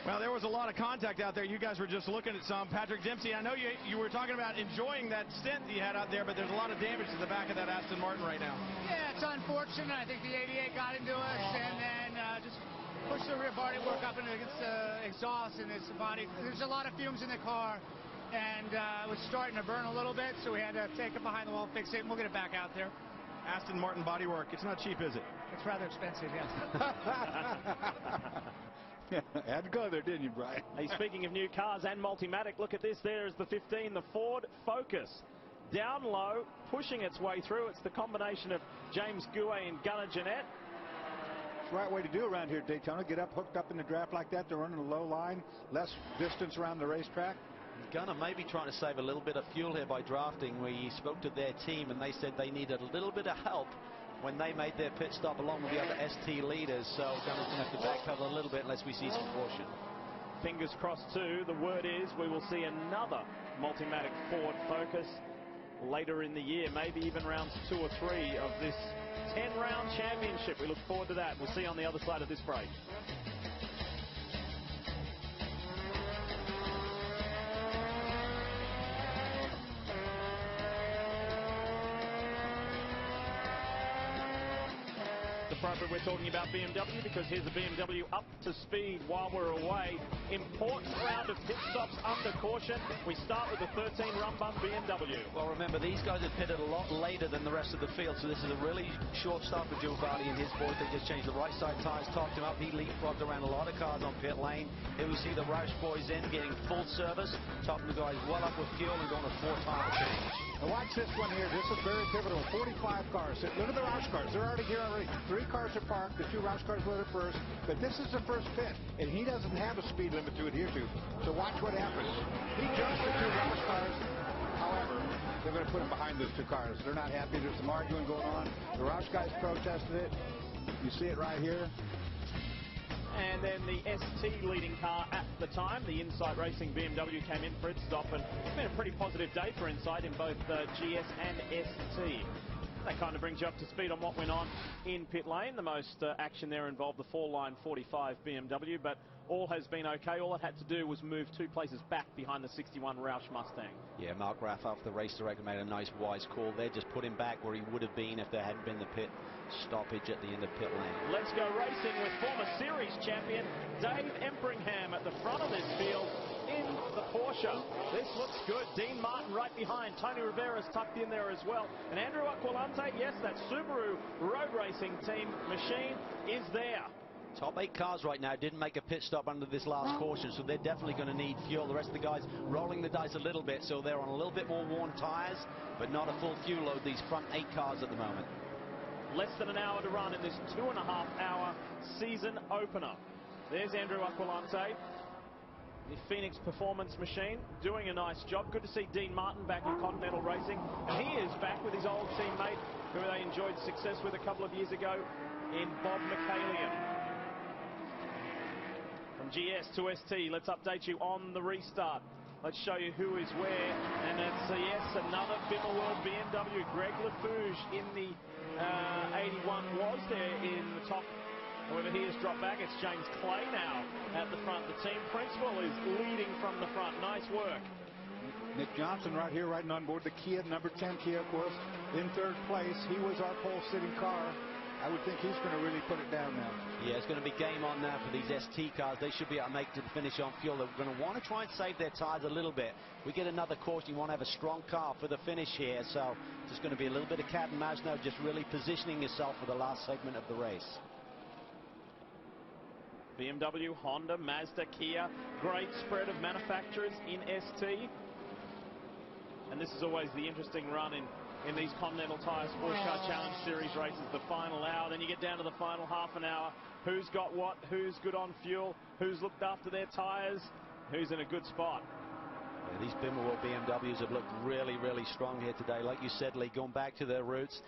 Well, there was a lot of contact out there. You guys were just looking at some. Patrick Dempsey, I know you were talking about enjoying that stint you had out there, but there's a lot of damage to the back of that Aston Martin right now. Yeah, it's unfortunate. I think the 88 got into us and then just pushed the rear body work up against the exhaust and its body. There's a lot of fumes in the car, and it was starting to burn a little bit, so we had to take it behind the wall, fix it, and we'll get it back out there. Aston Martin bodywork, it's not cheap, is it? It's rather expensive, yes. Had to go there, didn't you, Brian? Hey, speaking of new cars and Multimatic, look at this. There's the 15, the Ford Focus. Down low, pushing its way through. It's the combination of James Gouet and Gunnar Jeanette. It's the right way to do around here at Daytona. Get up, hooked up in the draft like that. They're running a low line, less distance around the racetrack. Gunnar may be trying to save a little bit of fuel here by drafting. We spoke to their team and they said they needed a little bit of help when they made their pit stop along with the other ST leaders. So Gunnar's going to have to backpedal a little bit unless we see some caution. Fingers crossed too. The word is we will see another Multimatic Ford Focus later in the year, maybe even rounds 2 or 3 of this 10-round championship. We look forward to that. We'll see you on the other side of this break. Appropriate we're talking about BMW because here's the BMW up to speed while we're away. Important round of pit stops under caution. We start with the 13 rum bum BMW. Well, remember, these guys have pitted a lot later than the rest of the field, so this is a really short start for Giovanni and his boys. They just changed the right side tires, topped him up. He leapfrogged around a lot of cars on pit lane. Here we see the Roush boys in getting full service, topping the guys well up with fuel and going to 4-tire change. Now watch this one here. This is very pivotal. 45 cars. Look at the Roush cars. They're already here already. 3 cars are parked. The 2 Roush cars were there first. But this is the first pit, and he doesn't have a speed limit to adhere to. So watch what happens. He jumps the 2 Roush cars. However, they're going to put him behind those 2 cars. They're not happy. There's some arguing going on. The Roush guys protested it. You see it right here. And then the ST leading car at the time, the Insight Racing BMW, came in for its stop, and it's been a pretty positive day for Insight in both GS and ST. That kind of brings you up to speed on what went on in pit lane. The most action there involved the 4-line 45 BMW, but all has been okay. All it had to do was move 2 places back behind the 61 Roush Mustang. Yeah, Mark Raffoff, the race director, made a nice, wise call there. Just put him back where he would have been if there hadn't been the pit stoppage at the end of pit lane. Let's go racing with former series champion Dave Empringham at the front of this field in the Porsche. This looks good. Dean Martin right behind. Tony Rivera's tucked in there as well. And Andrew Aquilante, yes, that Subaru road racing team machine is there. Top 8 cars right now didn't make a pit stop under this last caution, so they're definitely going to need fuel. The rest of the guys rolling the dice a little bit, so they're on a little bit more worn tires, but not a full fuel load, these front 8 cars at the moment. Less than an hour to run in this 2.5-hour season opener. There's Andrew Aquilante, the Phoenix Performance Machine, doing a nice job. Good to see Dean Martin back in Continental Racing, and he is back with his old teammate, who they enjoyed success with a couple of years ago in Bob McCallion. From GS to ST, let's update you on the restart. Let's show you who is where, and it's yes, another Bimmer World BMW. Greg Lafouge in the 81 was there in the top. However, he has dropped back. It's James Clay now at the front. The team principal is leading from the front. Nice work. Nick Johnson right here riding on board the Kia, number 10 Kia, of course, in 3rd place. He was our pole sitting car. I would think he's going to really put it down now. Yeah, it's going to be game on now for these ST cars. They should be able to make it to the finish on fuel. They're going to want to try and save their tires a little bit. We get another caution. You want to have a strong car for the finish here. So just going to be a little bit of cat and mouse now, just really positioning yourself for the last segment of the race. BMW, Honda, Mazda, Kia, great spread of manufacturers in ST. And this is always the interesting run in these Continental Tire Sports Car Challenge Series races, the final hour. Then you get down to the final half an hour. Who's got what? Who's good on fuel? Who's looked after their tires? Who's in a good spot? Yeah, these Bimmer World BMWs have looked really, really strong here today. Like you said, Lee, going back to their roots.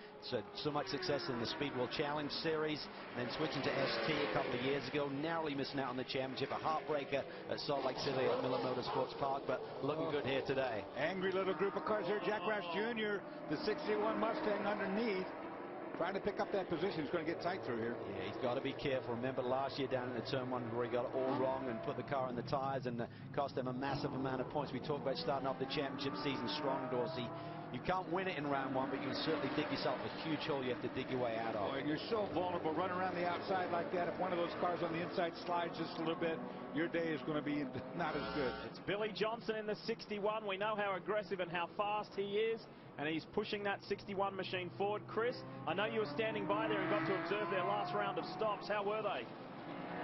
So much success in the Speed World Challenge Series, then switching to ST a couple of years ago, narrowly missing out on the championship. A heartbreaker at Salt Lake City at Miller Motorsports Park, but looking good here today. Angry little group of cars here. Jack Roush Jr., the 61 Mustang underneath, trying to pick up that position. He's going to get tight through here. Yeah, he's got to be careful. Remember last year down in the turn 1 where he got it all wrong and put the car in the tires and cost him a massive amount of points. We talked about starting off the championship season strong, Dorsey. You can't win it in round 1, but you can certainly dig yourself a huge hole you have to dig your way out of. Boy, you're so vulnerable running around the outside like that. If one of those cars on the inside slides just a little bit, your day is going to be not as good. It's Billy Johnson in the 61. We know how aggressive and how fast he is, and he's pushing that 61 machine forward. Chris, I know you were standing by there and got to observe their last round of stops. How were they?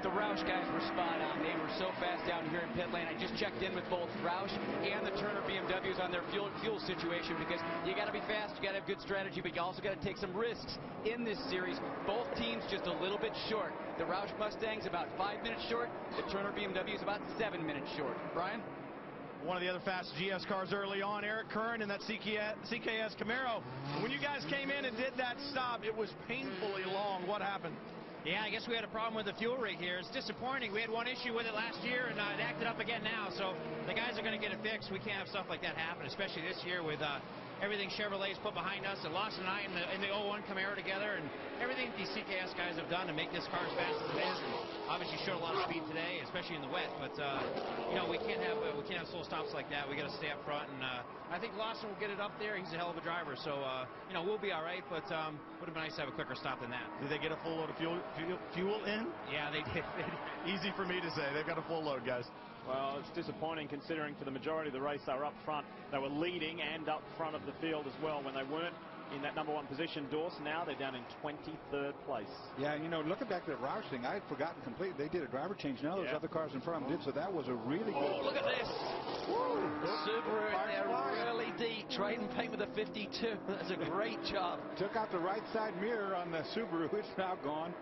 The Roush guys were spot on. They were so fast down here in pit lane. I just checked in with both Roush and the Turner BMWs on their fuel situation, because you got to be fast, you got to have good strategy, but you also got to take some risks in this series. Both teams just a little bit short. The Roush Mustang's about 5 minutes short. The Turner BMW's about 7 minutes short. Brian? One of the other fast GS cars early on, Eric Curran in that CKS Camaro. When you guys came in and did that stop, it was painfully long. What happened? Yeah, I guess we had a problem with the fuel rate here. It's disappointing. We had one issue with it last year, and it acted up again now. So the guys are going to get it fixed. We can't have stuff like that happen, especially this year with everything Chevrolet's put behind us. And Lawson and I in the 01 Camaro together, and everything these CKS guys have done to make this car as fast as it is. And obviously showed a lot of speed today, especially in the wet. But you know, we can't have slow stops like that. We got to stay up front, and I think Lawson will get it up there. He's a hell of a driver, so you know, we'll be all right. But would have been nice to have a quicker stop than that. Did they get a full load of fuel in? Yeah, they did. Easy for me to say. They've got a full load, guys. Well, it's disappointing considering for the majority of the race they were up front. They were leading and up front of the field as well when they weren't in that number 1 position. Dorse, now they're down in 23rd place. Yeah, you know, looking back to the Roush thing, I had forgotten completely. They did a driver change. Now those other cars in front of them did, so that was a really good. Oh, look at this. Woo. Subaru in there really deep. Trading paint with a 52. That's a great job. Took out the right side mirror on the Subaru. It's now gone.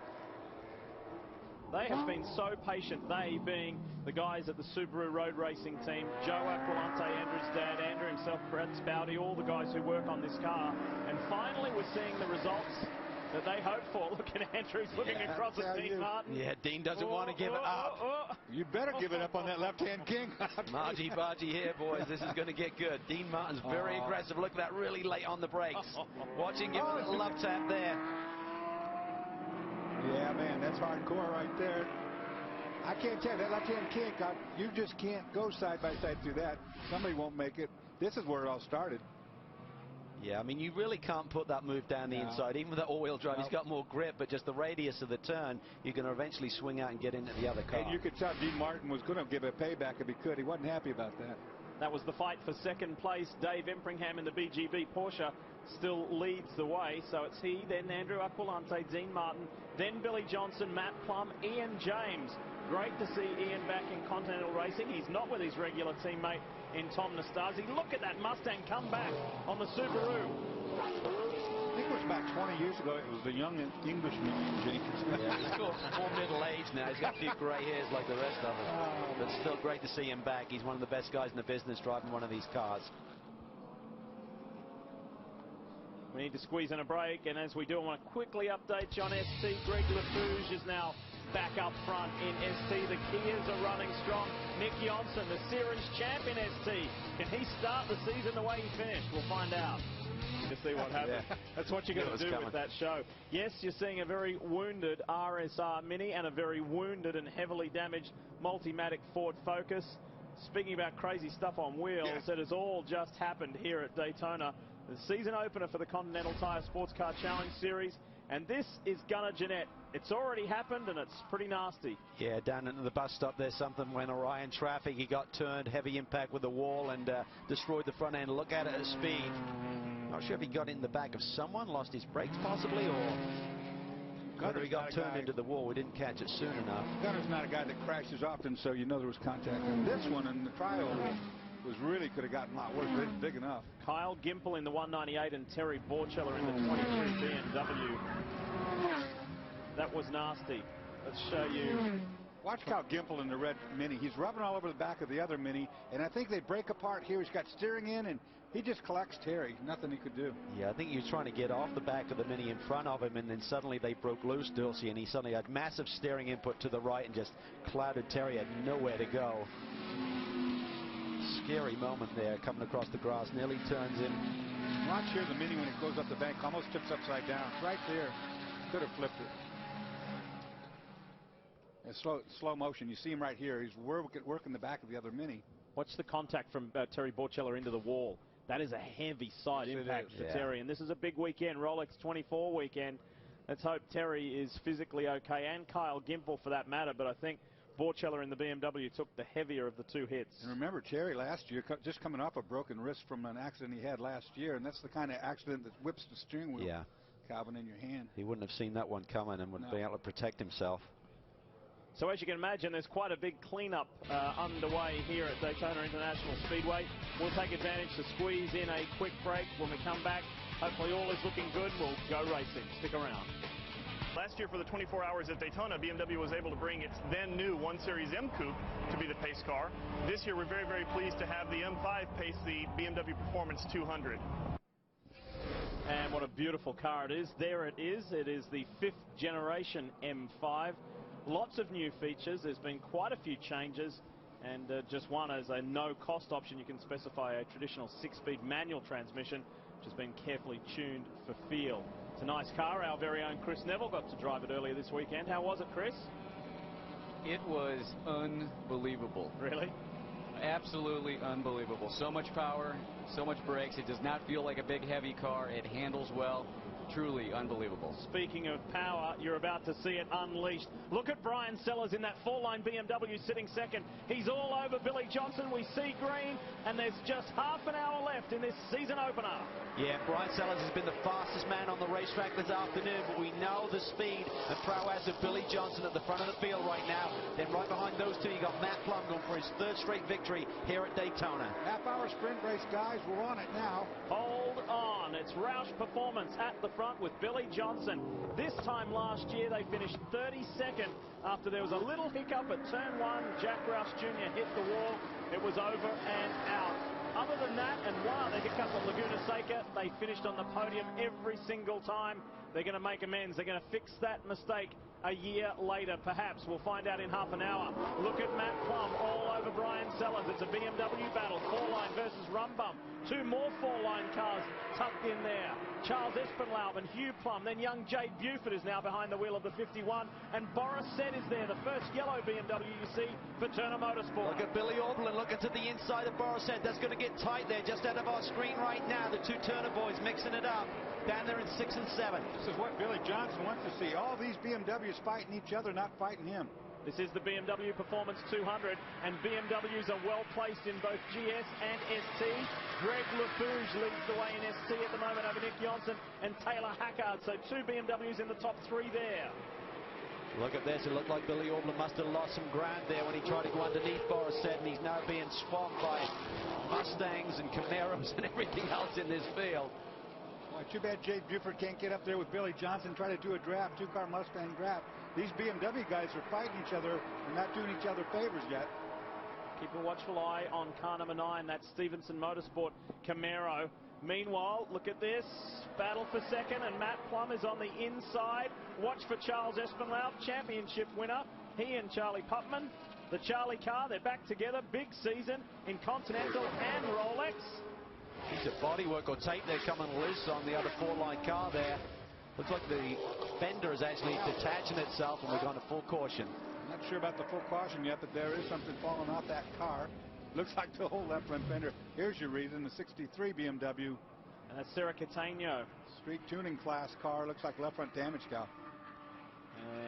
They have been so patient, they being the guys at the Subaru road racing team, Joe Aquilante, Andrew's dad, Andrew himself, Brett Spouty, all the guys who work on this car. And finally we're seeing the results that they hoped for. Look at Andrews looking across at Dean Martin. Yeah, Dean doesn't want to give it up. You better give it up on that left-hand king. Margie here, boys. This is going to get good. Dean Martin's very aggressive. Look at that, really late on the brakes. Watching him with a love tap there. Yeah, man, that's hardcore right there. I can't tell you, that left-hand kink, you just can't go side by side through that. Somebody won't make it. This is where it all started. Yeah, I mean, you really can't put that move down the inside. Even with that all-wheel drive, he's got more grip, but just the radius of the turn, you're going to eventually swing out and get into the other car. And you could tell Dean Martin was going to give a payback if he could. He wasn't happy about that. That was the fight for second place. Dave Empringham in the BGB Porsche still leads the way. So it's he, then Andrew Aquilante, Dean Martin, then Billy Johnson, Matt Plum, Ian James. Great to see Ian back in Continental Racing. He's not with his regular teammate in Tom Nastasi. Look at that Mustang come back on the Subaru. I think it was about 20 years ago. It was the young Englishman. Yeah, he's more middle-aged now. He's got a few grey hairs like the rest of us. But still great to see him back. He's one of the best guys in the business driving one of these cars. We need to squeeze in a break, and as we do, I want to quickly update you on ST. Greg LaFouge is now back up front in ST. The Kias are running strong. Nick Johnson, the series champ in ST. Can he start the season the way he finished? We'll find out. To see what happens. Yeah. That's what you're going to do with that show. Yes, you're seeing a very wounded RSR Mini and a very wounded and heavily damaged Multimatic Ford Focus. Speaking about crazy stuff on wheels, it has all just happened here at Daytona. The season opener for the Continental Tire Sports Car Challenge Series. And this is Gunnar Jeanette. It's already happened, and it's pretty nasty. Yeah, down into the bus stop there, something went awry in traffic. He got turned, heavy impact with the wall, and destroyed the front end. Look at it at speed. Not sure if he got in the back of someone, lost his brakes possibly, or whether he got turned into the wall. We didn't catch it soon enough. Gunner's not a guy that crashes often, so you know there was contact. And this one in the trial was really could have gotten a lot worse. Big enough. Kyle Gimple in the 198 and Terry Borcheller in the 23 BMW. That was nasty. Let's show you. Watch Kyle Gimple in the red Mini. He's rubbing all over the back of the other Mini, and I think they break apart here. He's got steering in, and he just collects Terry. Nothing he could do. Yeah, I think he was trying to get off the back of the Mini in front of him, and then suddenly they broke loose, Dulcie, and he suddenly had massive steering input to the right and just clouded Terry. Had nowhere to go. Scary moment there, coming across the grass, nearly turns him. Watch here the Mini when it goes up the bank, almost tips upside down. Right there. Could have flipped it. In slow motion, you see him right here. He's working the back of the other Mini. Watch the contact from Terry Borcheller into the wall. That is a heavy side impact for Terry, and this is a big weekend, Rolex 24 weekend. Let's hope Terry is physically okay, and Kyle Gimple for that matter, but I think Borcheller in the BMW took the heavier of the two hits. And remember, Terry last year, just coming off a broken wrist from an accident he had last year, and that's the kind of accident that whips the steering wheel, Calvin, in your hand. He wouldn't have seen that one coming and would be able to protect himself. So as you can imagine, there's quite a big cleanup underway here at Daytona International Speedway. We'll take advantage to squeeze in a quick break. When we come back, hopefully all is looking good. We'll go racing. Stick around. Last year for the 24 hours at Daytona, BMW was able to bring its then new 1 Series M Coupe to be the pace car. This year we're very, very pleased to have the M5 pace the BMW Performance 200. And what a beautiful car it is. There it is. It is the 5th generation M5. Lots of new features. There's been quite a few changes, and just one as a no-cost option. You can specify a traditional 6-speed manual transmission, which has been carefully tuned for feel. It's a nice car. Our very own Chris Neville got to drive it earlier this weekend. How was it, Chris? It was unbelievable. Really? Absolutely unbelievable. So much power, so much brakes. It does not feel like a big, heavy car. It handles well. Truly unbelievable. Speaking of power, you're about to see it unleashed. Look at Brian Sellers in that 4-line BMW sitting second. He's all over Billy Johnson. We see green, and there's just half an hour left in this season opener. Yeah, Brian Sellers has been the fastest man on the racetrack this afternoon, but we know the speed and prowess of Billy Johnson at the front of the field right now. Then right behind those two, you got Matt Plum going for his 3rd straight victory here at Daytona. Half-hour sprint race, guys. We're on it now. Hold on. It's Roush Performance at the front with Billy Johnson. This time last year, they finished 32nd after there was a little hiccup at turn 1. Jack Roush Jr. hit the wall. It was over and out. Other than that, and one other hiccup at Laguna Seca, they finished on the podium every single time. They're going to make amends. They're going to fix that mistake a year later, perhaps. We'll find out in half an hour. Look at Matt Plum all over to Brian Sellers. It's a BMW battle. 4-line versus Rumbum. 2 more 4-line cars tucked in there. Charles Espenlaub and Hugh Plum. Then young Jade Buford is now behind the wheel of the 51. And Boris Said is there, the first yellow BMW you see for Turner Motorsport. Look at Billy Orblin looking to the inside of Boris Said. That's going to get tight there just out of our screen right now. The 2 Turner boys mixing it up down there in 6 and 7. This is what Billy Johnson wants to see. All these BMWs fighting each other, not fighting him. This is the BMW Performance 200, and BMWs are well placed in both GS and ST. Greg LaFouge leads the way in ST at the moment over Nick Johnson and Taylor Hackard. So 2 BMWs in the top 3 there. Look at this. It looked like Billy Orblin must have lost some ground there when he tried to go underneath Boris Said, and he's now being swamped by Mustangs and Camaros and everything else in this field. Boy, too bad Jade Buford can't get up there with Billy Johnson, try to do a draft, 2-car Mustang draft. These BMW guys are fighting each other and not doing each other favors yet. Keep a watchful eye on car number 9. That's Stevenson Motorsport Camaro. Meanwhile, look at this. Battle for second, and Matt Plum is on the inside. Watch for Charles Espenlaub, championship winner. He and Charlie Putman. The Charlie car, they're back together. Big season in Continental and Rolex. Piece of bodywork or tape there coming loose on the other 4-line car there. Looks like the fender is actually detaching itself, and we're going to full caution. I'm not sure about the full caution yet, but there is something falling off that car. Looks like the whole left front fender. Here's your reason, the 63 BMW. And that's Sarah Catano. Street tuning class car. Looks like left front damage, Cal.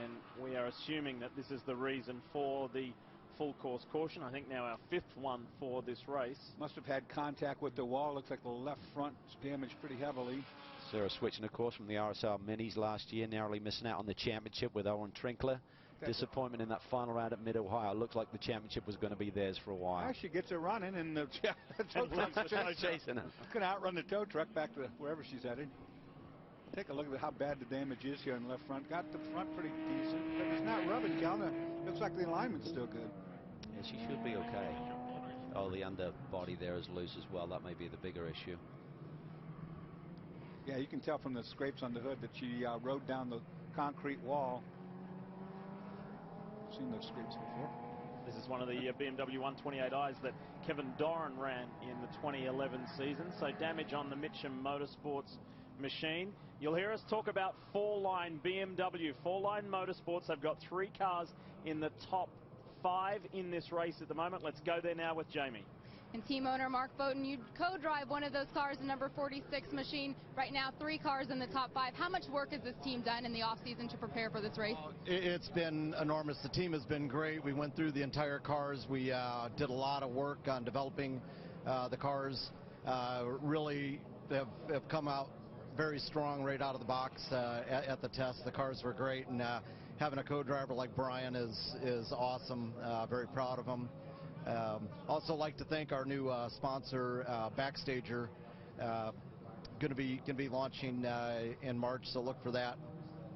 And we are assuming that this is the reason for the full course caution. I think now our 5th one for this race. Must have had contact with the wall. Looks like the left front is damaged pretty heavily. Sarah switching, of course, from the RSR Minis last year, narrowly missing out on the championship with Owen Trinkler. Disappointment in that final round at Mid-Ohio. Looked like the championship was going to be theirs for a while. She gets her running, and the tow truck's chasing her. Going to outrun the tow truck back to wherever she's headed. Take a look at how bad the damage is here in the left front. Got the front pretty decent, but it's not rubbing, Cal. Looks like the alignment's still good. Yeah, she should be okay. Oh, the underbody there is loose as well. That may be the bigger issue. Yeah, you can tell from the scrapes on the hood that she rode down the concrete wall. I've seen those scrapes before. This is one of the BMW 128i's that Kevin Doran ran in the 2011 season. So damage on the Mitcham Motorsports machine. You'll hear us talk about 4-line BMW. 4-line Motorsports. They've got 3 cars in the top 5 in this race at the moment. Let's go there now with Jamie. And team owner Mark Bowden, you co-drive one of those cars, the number 46 machine. Right now, 3 cars in the top 5. How much work has this team done in the off-season to prepare for this race? It's been enormous. The team has been great. We went through the entire cars. We did a lot of work on developing the cars. Really have come out very strong right out of the box at the test. The cars were great, and having a co-driver like Brian is awesome. Very proud of him. Also like to thank our new sponsor, Backstager, going to be launching in March, so look for that.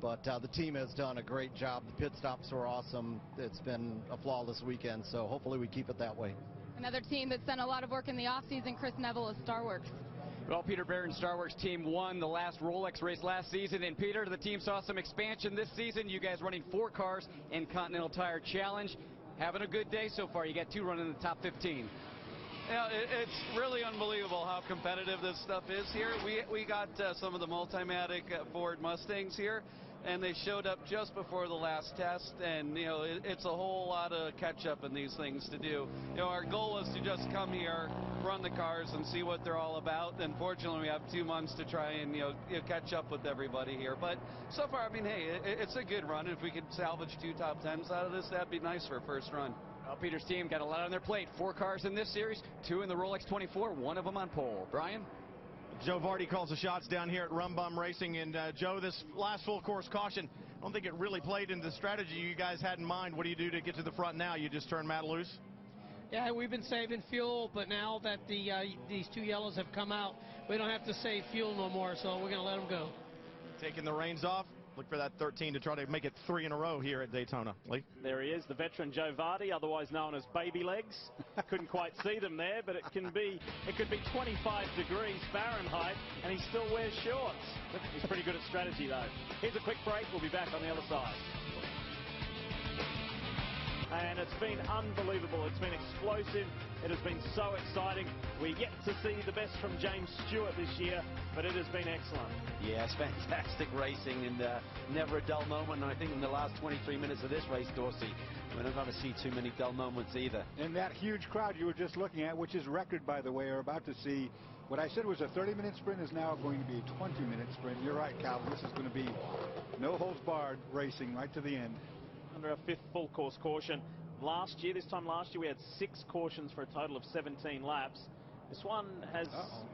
But the team has done a great job. The pit stops were awesome. It's been a flawless weekend, so hopefully we keep it that way. Another team that's done a lot of work in the off-season, Chris Neville of Starworks. Well, Peter Barron's Starworks team won the last Rolex race last season. And Peter, the team saw some expansion this season. You guys running 4 cars in Continental Tire Challenge. Having a good day so far. You got 2 running in the top 15. Yeah, it's really unbelievable how competitive this stuff is here. We got some of the Multimatic Ford Mustangs here, and they showed up just before the last test, and you know it's a whole lot of catch-up in these things to do. You know, our goal was to just come here, run the cars, and see what they're all about. And fortunately, we have 2 months to try and catch up with everybody here. But so far, I mean, hey, it's a good run. If we could salvage 2 top 10s out of this, that'd be nice for a first run. Well, Peter's team got a lot on their plate. 4 cars in this series, 2 in the Rolex 24, 1 of them on pole. Brian? Joe Vardy calls the shots down here at Rumbum Racing. And, Joe, this last full course caution, I don't think it really played into the strategy you guys had in mind. What do you do to get to the front now? You just turn Matt loose? Yeah, we've been saving fuel, but now that these 2 yellows have come out, we don't have to save fuel no more, so we're going to let them go. Taking the reins off. Look for that 13 to try to make it 3 in a row here at Daytona. Lee? There he is, the veteran Joe Vardy, otherwise known as Baby Legs. Couldn't quite see them there, but it could be 25 degrees Fahrenheit, and he still wears shorts. He's pretty good at strategy, though. Here's a quick break. We'll be back on the other side. and it's been unbelievable. It's been explosive. It has been so exciting. We're yet to see the best from James Stewart this year, but it has been excellent. Yeah, it's fantastic racing, and never a dull moment. And I think in the last 23 minutes of this race, Dorsey, we're not going to see too many dull moments either. And that huge crowd you were just looking at, which is record, by the way, are about to see. What I said was a 30-minute sprint is now going to be a 20-minute sprint. You're right, Calvin. This is going to be no holds barred racing right to the end. Under our 5th full course caution. This time last year, we had 6 cautions for a total of 17 laps. This one has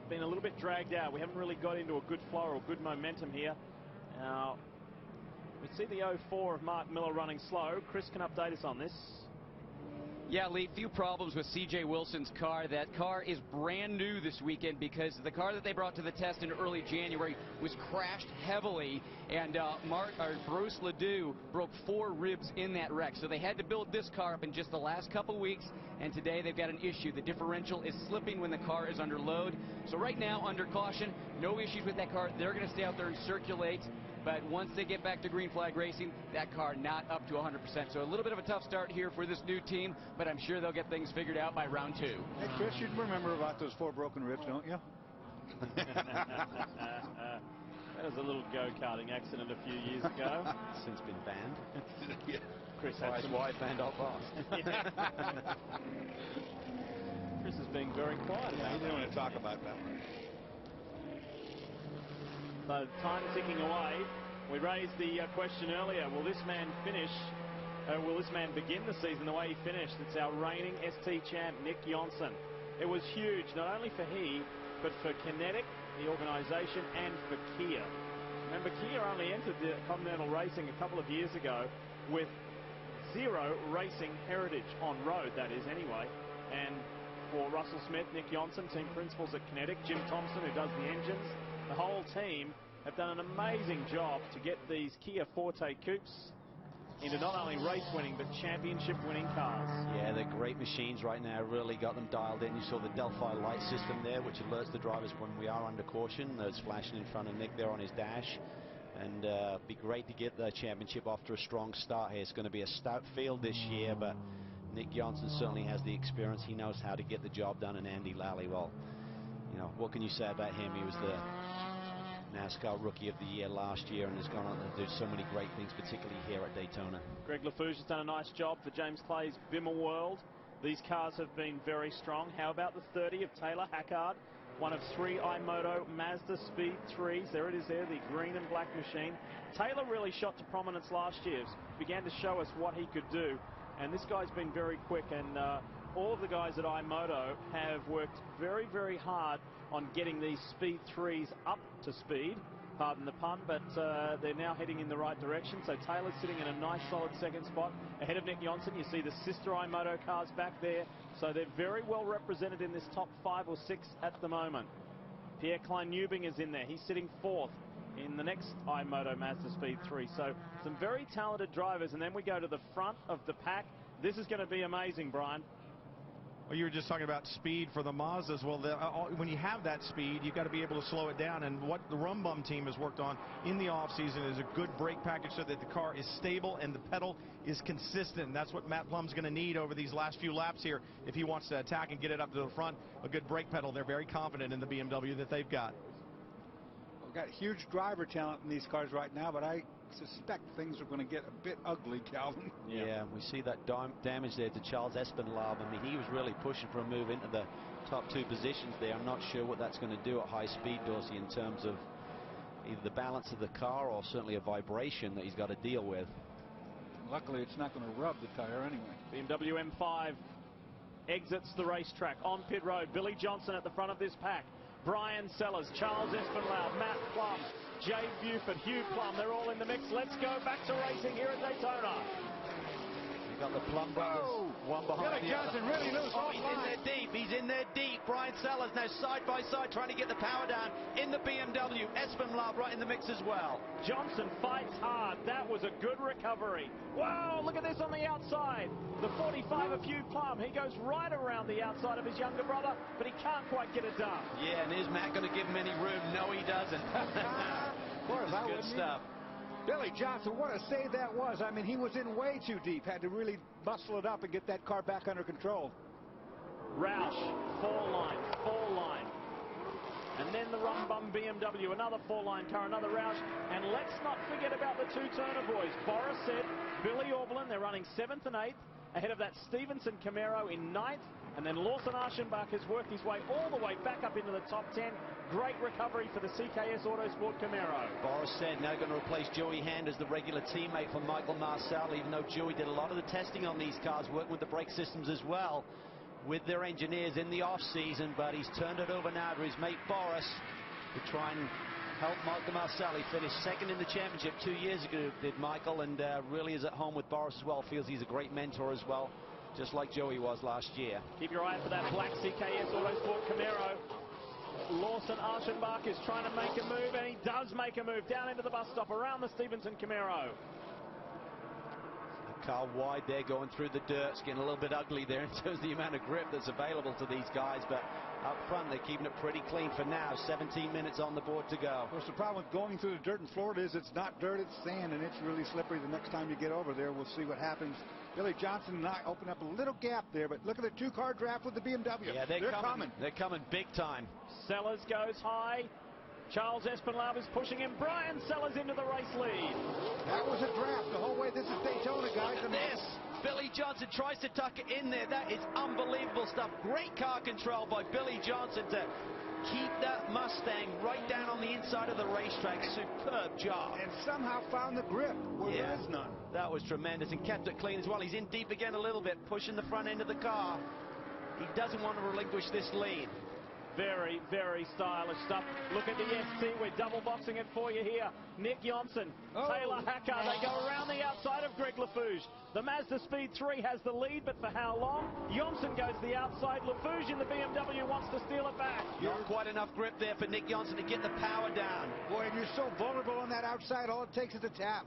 been a little bit dragged out. We haven't really got into a good flow or good momentum here. Now, we see the 04 of Mark Miller running slow. Chris can update us on this. Yeah, Lee, few problems with C.J. Wilson's car. That car is brand new this weekend because the car that they brought to the test in early January was crashed heavily, and Bruce Ledoux broke 4 ribs in that wreck. So they had to build this car up in just the last couple weeks, and today they've got an issue. The differential is slipping when the car is under load. So right now, under caution, no issues with that car. They're going to stay out there and circulate. But once they get back to green flag racing, that car not up to 100%. So a little bit of a tough start here for this new team, but I'm sure they'll get things figured out by round 2. Hey, Chris, you remember about those 4 broken ribs, don't you? That was a little go-karting accident a few years ago. Since been banned. Yeah. Chris had his wife banned off fast. Chris is being very quiet about he didn't want to talk about that. So time ticking away. We raised the question earlier, will this man finish, will this man begin the season the way he finished? It's our reigning ST champ, Nick Johnson. It was huge, not only for he, but for Kinetic, the organisation, and for Kia. Remember, Kia only entered the Continental racing a couple of years ago with 0 racing heritage on road, that is anyway. And for Russell Smith, Nick Johnson, team principals at Kinetic, Jim Thompson, who does the engines, the whole team have done an amazing job to get these Kia Forte coupes into not only race-winning but championship-winning cars. Yeah, they're great machines right now. Really got them dialed in. You saw the Delphi light system there, which alerts the drivers when we are under caution. It's flashing in front of Nick there on his dash. And be great to get the championship off to a strong start here. It's going to be a stout field this year, but Nick Johnson certainly has the experience. He knows how to get the job done, and Andy Lally, well, you know, what can you say about him? He was the NASCAR Rookie of the Year last year and has gone on to do so many great things, particularly here at Daytona. Greg LaFouche has done a nice job for James Clay's Bimmer World. These cars have been very strong. How about the 30 of Taylor Hackard, one of 3 i-MOTO Mazda Speed 3s. There it is there, the green and black machine. Taylor really shot to prominence last year, began to show us what he could do, and this guy's been very quick, and all of the guys at i-MOTO have worked very, very hard on getting these Speed 3s up to speed, pardon the pun, but they're now heading in the right direction. So Taylor's sitting in a nice solid 2nd spot ahead of Nick Johnson. You see the sister i-MOTO cars back there, so they're very well represented in this top 5 or 6 at the moment. Pierre Klein-Newbing is in there. He's sitting 4th in the next i-MOTO Mazda Speed 3. So some very talented drivers, and then we go to the front of the pack. This is going to be amazing, Brian. Well, you were just talking about speed for the Mazdas. Well, when you have that speed, you've got to be able to slow it down. And what the Rumbum team has worked on in the offseason is a good brake package so that the car is stable and the pedal is consistent. And that's what Matt Plum's going to need over these last few laps here if he wants to attack and get it up to the front. A good brake pedal. They're very confident in the BMW that they've got. We've got huge driver talent in these cars right now, but I suspect things are going to get a bit ugly, Calvin. Yeah, we see that damage there to Charles Espenlaub. I mean, he was really pushing for a move into the top 2 positions there. I'm not sure what that's going to do at high speed, Dorsey, in terms of either the balance of the car or certainly a vibration that he's got to deal with. Luckily, it's not going to rub the tire anyway. BMW M5 exits the racetrack on pit road. Billy Johnson at the front of this pack. Brian Sellers, Charles Espenlaub, Matt Plum, Jay Buford, Hugh Plum, they're all in the mix. Let's go back to racing here at Daytona. You got the Plum brothers, one behind Billy the Johnson other. really loose. Oh, he's in there deep. He's in there deep. Brian Sellers now side by side trying to get the power down in the BMW. Espenlaub right in the mix as well. Johnson fights hard. That was a good recovery. Wow, look at this on the outside. The 45 of Hugh Plum. He goes right around the outside of his younger brother, but he can't quite get it done. Yeah, and is Matt going to give him any room? No, he doesn't. Boy, Good stuff. Billy Johnson, what a save that was. I mean, he was in way too deep. Had to really muscle it up and get that car back under control. Roush, four line. And then the rum-bum BMW, another four-line car, another Roush. And let's not forget about the two Turner boys. Boris said, Billy Orblin, they're running 7th and 8th, ahead of that Stevenson Camaro in 9th. And then Lawson Archenbach has worked his way all the way back up into the top 10. Great recovery for the CKS Autosport Camaro. Boris said now going to replace Joey Hand as the regular teammate for Michael Marcel, even though Joey did a lot of the testing on these cars, working with the brake systems as well with their engineers in the off-season, but he's turned it over now to his mate Boris to try and help Michael Marcel. He finished 2nd in the championship 2 years ago, did Michael, and really is at home with Boris as well. Feels he's a great mentor as well, just like Joey was last year. Keep your eye out for that black CKS Autosport Camaro. Lawson Archenbach is trying to make a move, and he does make a move down into the bus stop around the Stevenson Camaro. Car wide there, going through the dirt. It's getting a little bit ugly there in terms of the amount of grip that's available to these guys, but up front they're keeping it pretty clean for now. 17 minutes on the board to go. Of course, the problem with going through the dirt in Florida is it's not dirt, it's sand, and it's really slippery. The next time you get over there, we'll see what happens. Billy Johnson and I open up a little gap there, but look at the two-car draft with the BMW. Yeah, they're coming. They're coming big time. Sellers goes high. Charles Espinal is pushing him. Brian Sellers into the race lead. That was a draft the whole way. This is Daytona, guys. Look at this. Billy Johnson tries to tuck it in there. That is unbelievable stuff. Great car control by Billy Johnson to keep that Mustang right down on the inside of the racetrack. Superb job. And somehow found the grip where there is none. That was tremendous, and kept it clean as well. He's in deep again a little bit, pushing the front end of the car. He doesn't want to relinquish this lead. Very, very stylish stuff. Look at the ST. We're double boxing it for you here. Nick Johnson, Taylor Hackard. They go around the outside of Greg LaFouge. The Mazda Speed 3 has the lead, but for how long? Johnson goes to the outside. LaFouge in the BMW wants to steal it back. Not quite enough grip there for Nick Johnson to get the power down. Boy, and you're so vulnerable on that outside. All it takes is a tap.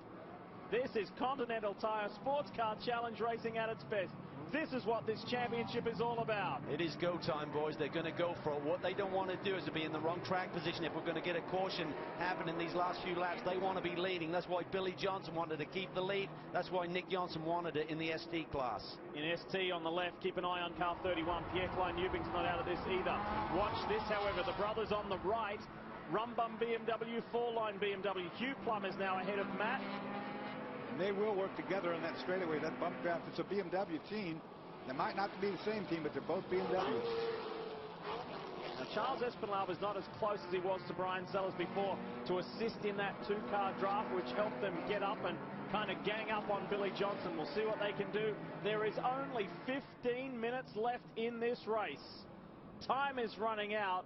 This is Continental Tire Sports Car Challenge racing at its best. This is what this championship is all about. It is go time, boys. They're going to go for it. What they don't want to do is to be in the wrong track position. If we're going to get a caution happen in these last few laps, they want to be leading. That's why Billy Johnson wanted to keep the lead. That's why Nick Johnson wanted it in the ST class. In ST on the left, keep an eye on car 31. Pierre Klein-Ubing's not out of this either. Watch this, however. The brothers on the right. Rum-bum BMW, four-line BMW. Hugh Plum is now ahead of Matt. They will work together on that straightaway. That bump draft, it's a BMW team. They might not be the same team, but they're both BMWs. Now, Charles Espinal was not as close as he was to Brian Sellers before to assist in that two-car draft, which helped them get up and kind of gang up on Billy Johnson. We'll see what they can do. There is only 15 minutes left in this race. Time is running out.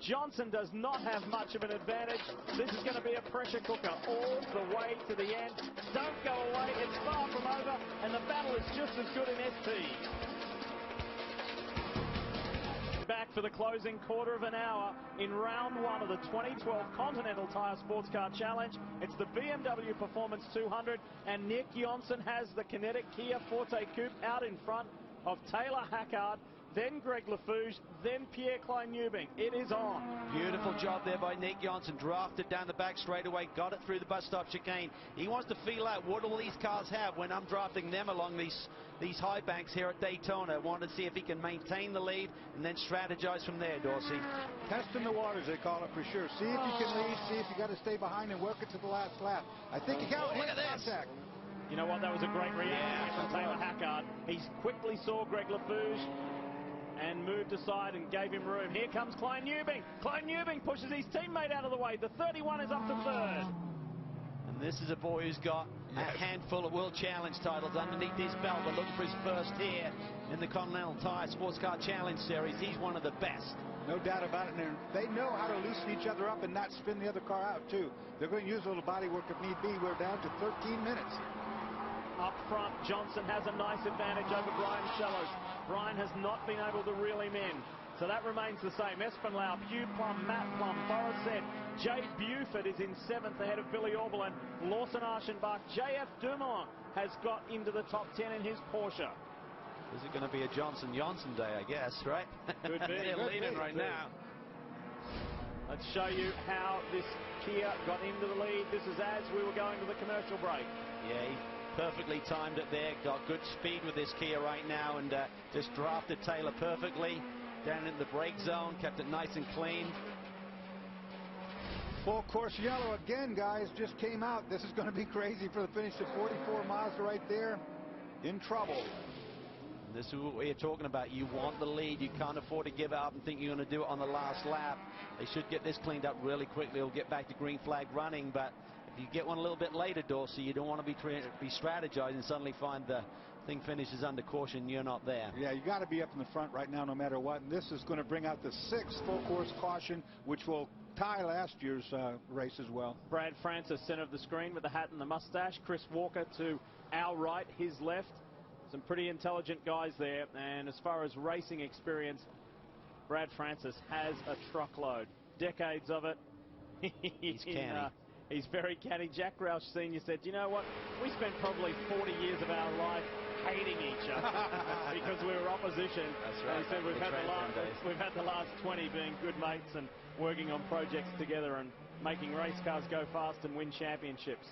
Johnson does not have much of an advantage. This is going to be a pressure cooker all the way to the end. Don't go away. It's far from over, and the battle is just as good in ST. Back for the closing quarter of an hour in round one of the 2012 Continental Tire Sports Car Challenge. It's the BMW Performance 200, and Nick Johnson has the kinetic Kia Forte Coupe out in front of Taylor Hackard, then Greg LaFouge, then Pierre Klein-Ubing. It is on. Beautiful job there by Nick Johnson. Drafted down the back straightaway, got it through the bus stop chicane. He wants to feel out what all these cars have when I'm drafting them along these high banks here at Daytona. Want to see if he can maintain the lead and then strategize from there, Dorsey. Testing the waters, they call it for sure. See if you can lead, see if you got to stay behind and work it to the last lap. I think you got look at this. Contact. You know what? That was a great reaction from Taylor Hackard. He quickly saw Greg LaFouge and moved aside and gave him room. Here comes Klein-Ubing. Klein-Ubing pushes his teammate out of the way. The 31 is up to third. And this is a boy who's got a handful of World Challenge titles underneath his belt, but looking for his first here in the Continental Tire Sports Car Challenge Series. He's one of the best. No doubt about it. And they know how to loosen each other up and not spin the other car out, too. They're going to use a little body work if need be. We're down to 13 minutes. Up front, Johnson has a nice advantage over Brian Sellers. Brian has not been able to reel him in. So that remains the same. Espinal, Hugh Plum, Matt Plum, Boris said. Jay Buford is in 7th ahead of Billy Orblin. Lawson Archenbach. J.F. Dumont has got into the top 10 in his Porsche. Is it going to be a Johnson day, I guess, right? Could be. They're leading right now. Let's show you how this Kia got into the lead. This is as we were going to the commercial break. Yeah, he perfectly timed it there. Got good speed with this Kia right now, and just drafted Taylor perfectly down in the brake zone. Kept it nice and clean. Full course yellow again, guys. Just came out. This is going to be crazy for the finish. The 44 Mazda right there. In trouble. This is what we're talking about. You want the lead. You can't afford to give up and think you're going to do it on the last lap. They should get this cleaned up really quickly. They'll get back to green flag running. But if you get one a little bit later, Dorsey, you don't want to be strategizing and suddenly find the thing finishes under caution. You're not there. Yeah, you got to be up in the front right now no matter what. And this is going to bring out the 6th full course caution, which will tie last year's race as well. Brad Francis center of the screen with the hat and the mustache. Chris Walker to our right, his left. Some pretty intelligent guys there, and as far as racing experience, Brad Francis has a truckload. Decades of it. He's canny. He's very canny. Jack Roush Sr. said, you know what, we spent probably 40 years of our life hating each other because we were opposition. That's right. And he said we've had the last 20 being good mates and working on projects together and making race cars go fast and win championships.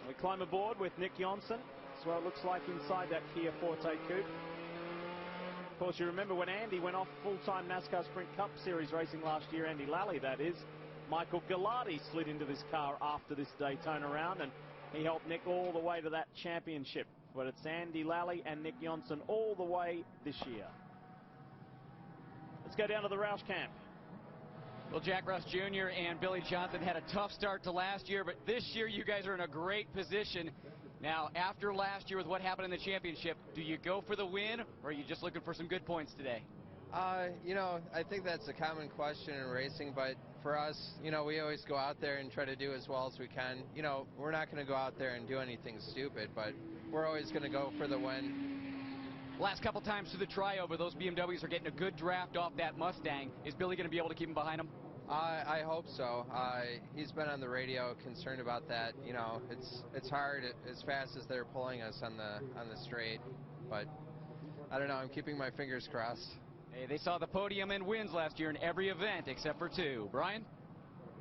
We climb aboard with Nick Johnson. That's what it looks like inside that Kia Forte coupe. Of course, you remember when Andy went off full-time NASCAR Sprint Cup Series racing last year, Andy Lally that is, Michael Gallardi slid into this car after this Daytona round, and he helped Nick all the way to that championship. But it's Andy Lally and Nick Johnson all the way this year. Let's go down to the Roush camp. Well, Jack Roush Jr. and Billy Johnson had a tough start to last year, but this year you guys are in a great position. Now, after last year with what happened in the championship, do you go for the win, or are you just looking for some good points today? You know, I think that's a common question in racing, but for us, you know, we always go out there and try to do as well as we can. You know, we're not going to go out there and do anything stupid, but we're always going to go for the win. Last couple times through the tryover, those BMWs are getting a good draft off that Mustang. Is Billy going to be able to keep him behind him? I hope so. He's been on the radio concerned about that. You know, it's hard as fast as they're pulling us on the straight, but I don't know. I'm keeping my fingers crossed. Hey, they saw the podium and wins last year in every event except for 2. Brian?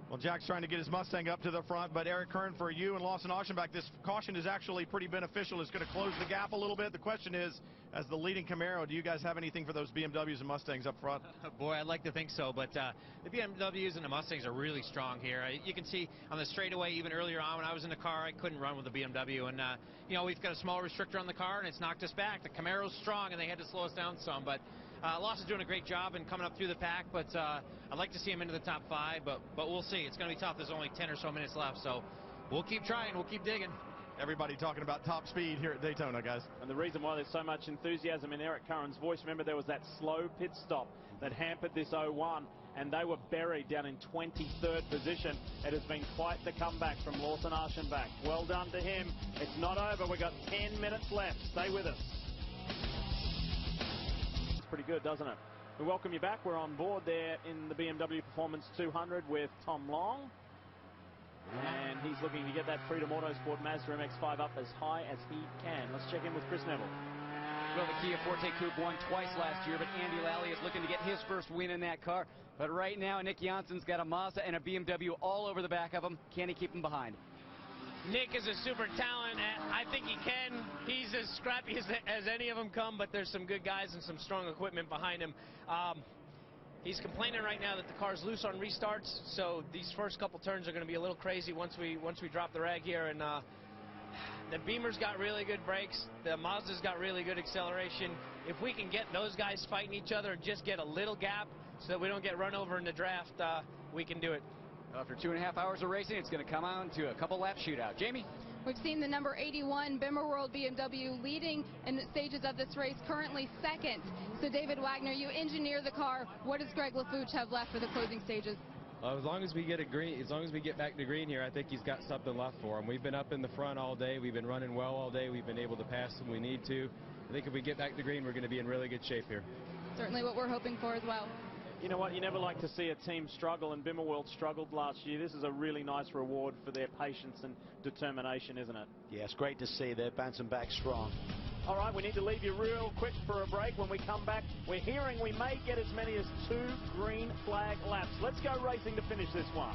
Well, Jack's trying to get his Mustang up to the front, but Eric Curran, for you and Lawson Auchenbach, this caution is actually pretty beneficial. It's going to close the gap a little bit. The question is, as the leading Camaro, do you guys have anything for those BMWs and Mustangs up front? Boy, I'd like to think so, but the BMWs and the Mustangs are really strong here. You can see on the straightaway, even earlier on when I was in the car, I couldn't run with the BMW, and you know, we've got a small restrictor on the car, and it's knocked us back. The Camaro's strong, and they had to slow us down some, but Lawson's doing a great job in coming up through the pack, but I'd like to see him into the top 5, but we'll see. It's going to be tough. There's only 10 or so minutes left, so we'll keep trying. We'll keep digging. Everybody talking about top speed here at Daytona, guys. And the reason why there's so much enthusiasm in Eric Curran's voice, remember there was that slow pit stop that hampered this 01, and they were buried down in 23rd position. It has been quite the comeback from Lawson Auchenbach. Well done to him. It's not over. We've got 10 minutes left. Stay with us. It's pretty good, doesn't it? We welcome you back. We're on board there in the BMW Performance 200 with Tom Long. And he's looking to get that Freedom Autosport Mazda MX-5 up as high as he can. Let's check in with Chris Neville. Well, the Kia Forte Coupe won twice last year, but Andy Lally is looking to get his first win in that car. But right now, Nick Johnson's got a Mazda and a BMW all over the back of him. Can he keep him behind? Nick is a super talent. I think he can. He's as scrappy as any of them come, but there's some good guys and some strong equipment behind him. He's complaining right now that the car's loose on restarts, so these first couple turns are going to be a little crazy once we drop the rag here. And the Beamer's got really good brakes. The Mazda's got really good acceleration. If we can get those guys fighting each other and just get a little gap so that we don't get run over in the draft, we can do it. After 2.5 hours of racing, it's going to come on to a couple lap shootout. Jamie? We've seen the number 81 Bimmer World BMW leading in the stages of this race, currently second. So David Wagner, you engineer the car. What does Greg LaFouche have left for the closing stages? As long as we get a green, as long as we get back to green here, I think he's got something left for him. We've been up in the front all day. We've been running well all day. We've been able to pass when we need to. I think if we get back to green, we're going to be in really good shape here. Certainly what we're hoping for as well. You know what? You never like to see a team struggle, and Bimmer World struggled last year. This is a really nice reward for their patience and determination, isn't it? Yeah, it's great to see. They're bouncing back strong. All right, we need to leave you real quick for a break. When we come back, we're hearing we may get as many as 2 green flag laps. Let's go racing to finish this one.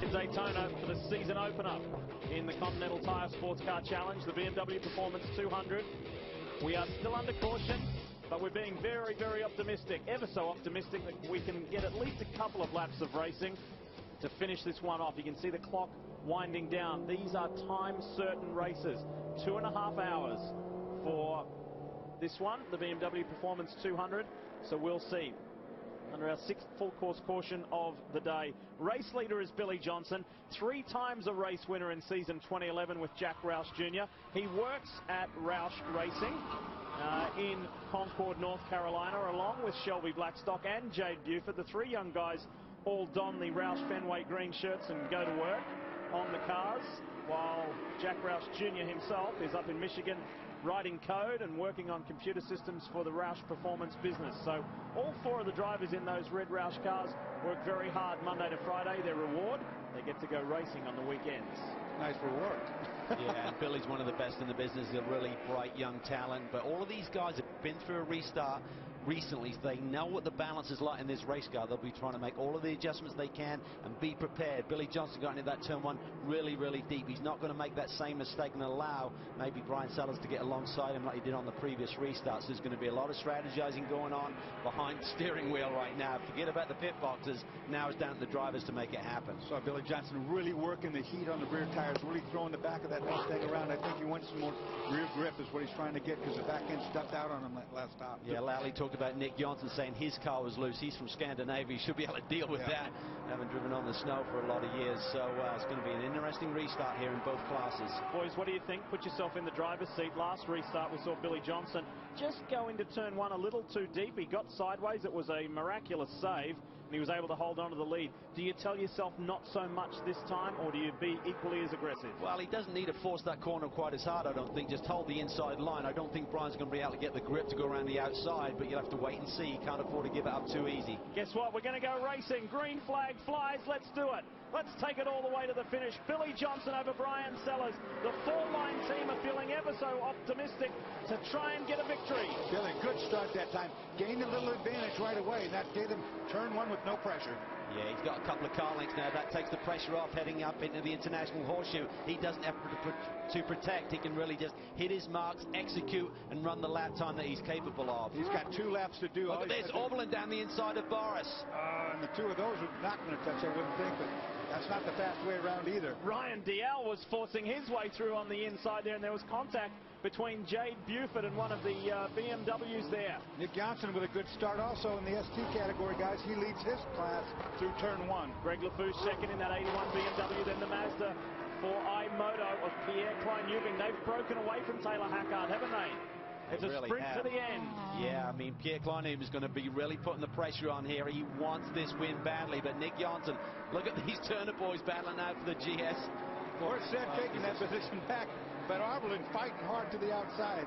In Daytona for the season opener in the Continental Tire Sports Car Challenge, the BMW Performance 200. We are still under caution, but we're being very, very optimistic, ever so optimistic that we can get at least a couple of laps of racing to finish this one off. You can see the clock winding down. These are time-certain races. 2.5 hours for this one, the BMW Performance 200. So we'll see. Under our 6th full-course caution of the day. Race leader is Billy Johnson, 3 times a race winner in season 2011 with Jack Roush Jr. He works at Roush Racing in Concord, North Carolina, along with Shelby Blackstock and Jade Buford. The 3 young guys all don the Roush Fenway green shirts and go to work on the cars, while Jack Roush Jr. himself is up in Michigan writing code and working on computer systems for the Roush Performance business. So all 4 of the drivers in those red Roush cars work very hard Monday to Friday. Their reward, they get to go racing on the weekends. Nice reward. Yeah, and Billy's one of the best in the business. He's a really bright young talent. But all of these guys have been through a restart recently. They know what the balance is like in this race car. They'll be trying to make all of the adjustments they can and be prepared. Billy Johnson got into that turn 1 really, really deep. He's not going to make that same mistake and allow maybe Brian Sellers to get alongside him like he did on the previous restarts. There's going to be a lot of strategizing going on behind the steering wheel right now. Forget about the pit boxes. Now it's down to the drivers to make it happen. So Billy Johnson really working the heat on the rear tires, really throwing the back of that Mustang around. I think he wants some more rear grip is what he's trying to get, because the back end stuck out on him that last stop. Yeah, Lally talked about Nick Johnson saying his car was loose. He's from Scandinavia. He should be able to deal with that, having driven on the snow for a lot of years. So it's going to be an interesting restart here in both classes. Boys, what do you think? Put yourself in the driver's seat. Last restart we saw Billy Johnson just go into turn 1 a little too deep. He got sideways. It was a miraculous save, and he was able to hold on to the lead. Do you tell yourself not so much this time, or do you be equally as aggressive? Well, he doesn't need to force that corner quite as hard, I don't think. Just hold the inside line. I don't think Brian's going to be able to get the grip to go around the outside, but you'll have to wait and see. He can't afford to give it up too easy. Guess what? We're going to go racing. Green flag flies. Let's do it. Let's take it all the way to the finish. Billy Johnson over Brian Sellers. The 4-line team are feeling ever so optimistic to try and get a victory. Billy, good start that time. Gained a little advantage right away, and that gave him turn 1 with no pressure. Yeah, he's got a couple of car lengths now. That takes the pressure off heading up into the International Horseshoe. He doesn't have to protect. He can really just hit his marks, execute, and run the lap time that he's capable of. He's got 2 laps to do. Look at this, orbling down the inside of Boris. And the 2 of those are not going to touch, I wouldn't think, but that's not the fast way around either. Ryan Dial was forcing his way through on the inside there, and there was contact between Jade Buford and one of the BMWs there. Nick Johnson with a good start also in the ST category, guys. He leads his class through turn 1. Greg LaFouche second in that 81 BMW, then the Mazda for i-MOTO of Pierre Klein-Ubing. They've broken away from Taylor Hackard, haven't they? It's a sprint to the end. Yeah, I mean, Pierre Klein-Ubing is going to be really putting the pressure on here. He wants this win badly, but Nick Johnson, look at these Turner boys battling out for the GS. Or said taking that position back, but Arbelin fighting hard to the outside.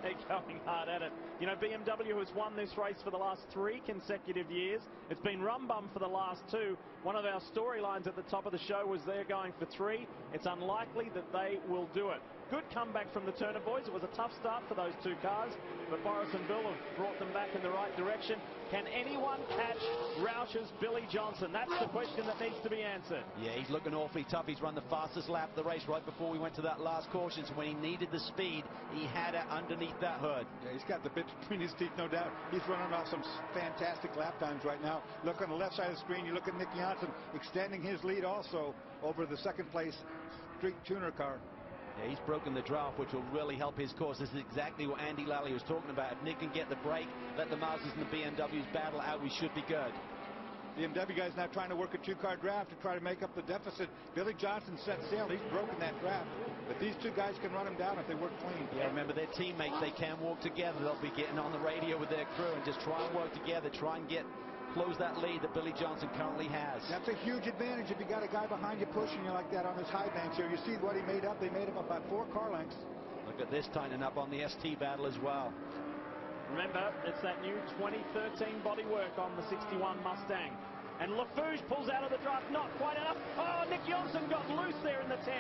They're going hard at it. You know, BMW has won this race for the last 3 consecutive years. It's been rum bum for the last 2. One of our storylines at the top of the show was they're going for 3. It's unlikely that they will do it. Good comeback from the Turner boys. It was a tough start for those 2 cars, but Boris and Bill have brought them back in the right direction. Can anyone catch Roush's Billy Johnson? That's the question that needs to be answered. Yeah, he's looking awfully tough. He's run the fastest lap of the race right before we went to that last caution. So when he needed the speed, he had it underneath that hood. Yeah, he's got the bit between his teeth, no doubt. He's running off some fantastic lap times right now. Look on the left side of the screen. You look at Nick Johnson extending his lead also over the 2nd place street tuner car. Yeah, he's broken the draft, which will really help his course. This is exactly what Andy Lally was talking about. If Nick can get the break, let the Mazdas and the BMWs battle out, we should be good. BMW guys now trying to work a 2-car draft to try to make up the deficit. Billy Johnson set sail. He's broken that draft. But these 2 guys can run him down if they work clean. Yeah, remember, they're teammates. They can work together. They'll be getting on the radio with their crew and just try and work together, try and close that lead that Billy Johnson currently has. That's a huge advantage if you got a guy behind you pushing you like that on his high banks here. You see what he made up? They made up about 4 car lengths. Look at this tightening up on the ST battle as well. Remember, it's that new 2013 bodywork on the 61 Mustang. And Lafuge pulls out of the draft, not quite enough. Oh, Nick Johnson got loose there in the 10.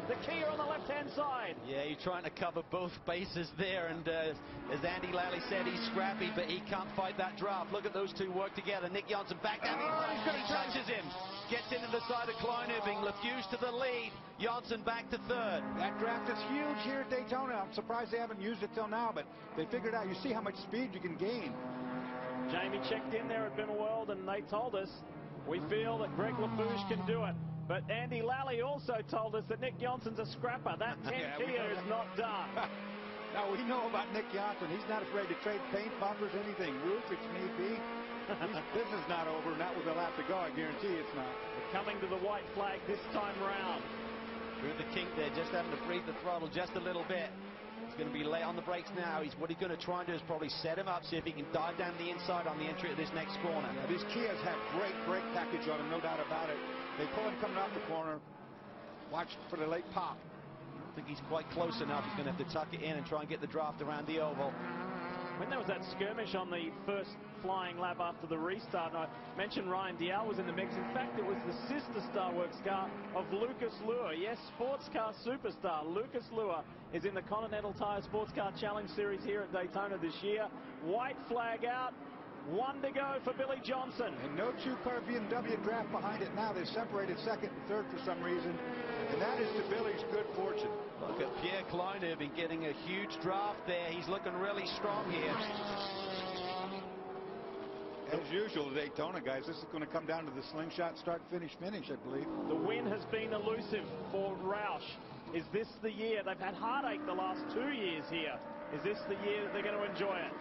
The Kia on the left-hand side. Yeah, you're trying to cover both bases there, and as Andy Lally said, he's scrappy, but he can't fight that draft. Look at those two work together. Nick Johnson back down the inside. He touches him. Gets into the side of Kleinubing. Lafuge to the lead. Johnson back to third. That draft is huge here at Daytona. I'm surprised they haven't used it till now, but they figured out. You see how much speed you can gain. Jamie checked in there at Bimmer World, and they told us, we feel that Greg Lafuge can do it. But Andy Lally also told us that Nick Johnson's a scrapper. That 10 Kia is not done. Now, we know about Nick Johnson. He's not afraid to trade paint, bumpers, anything. Roof, if need be. This is not over, not with a lap to go. I guarantee it's not. We're coming to the white flag this time round. Through the kink there, just having to breathe the throttle just a little bit. He's going to be late on the brakes now. What he's going to try and do is probably set him up, see if he can dive down the inside on the entry of this next corner. Yeah, these Kias have great brake package on them, no doubt about it. They pull him coming off the corner. Watch for the late pop. I think he's quite close enough. He's going to have to tuck it in and try and get the draft around the oval. When there was that skirmish on the first flying lap after the restart, and I mentioned Ryan Dial was in the mix. In fact, it was the sister Star Works car of Lucas Luer. Yes, sports car superstar Lucas Luer is in the Continental Tire Sports Car Challenge Series here at Daytona this year. White flag out. 1 to go for Billy Johnson. And no two-car BMW draft behind it now. They've separated second and third for some reason. And that is to Billy's good fortune. Look at Pierre Kleinubing getting a huge draft there. He's looking really strong here. As usual, Daytona, guys, this is going to come down to the slingshot start, finish, I believe. The win has been elusive for Roush. Is this the year? They've had heartache the last 2 years here. Is this the year that they're going to enjoy it?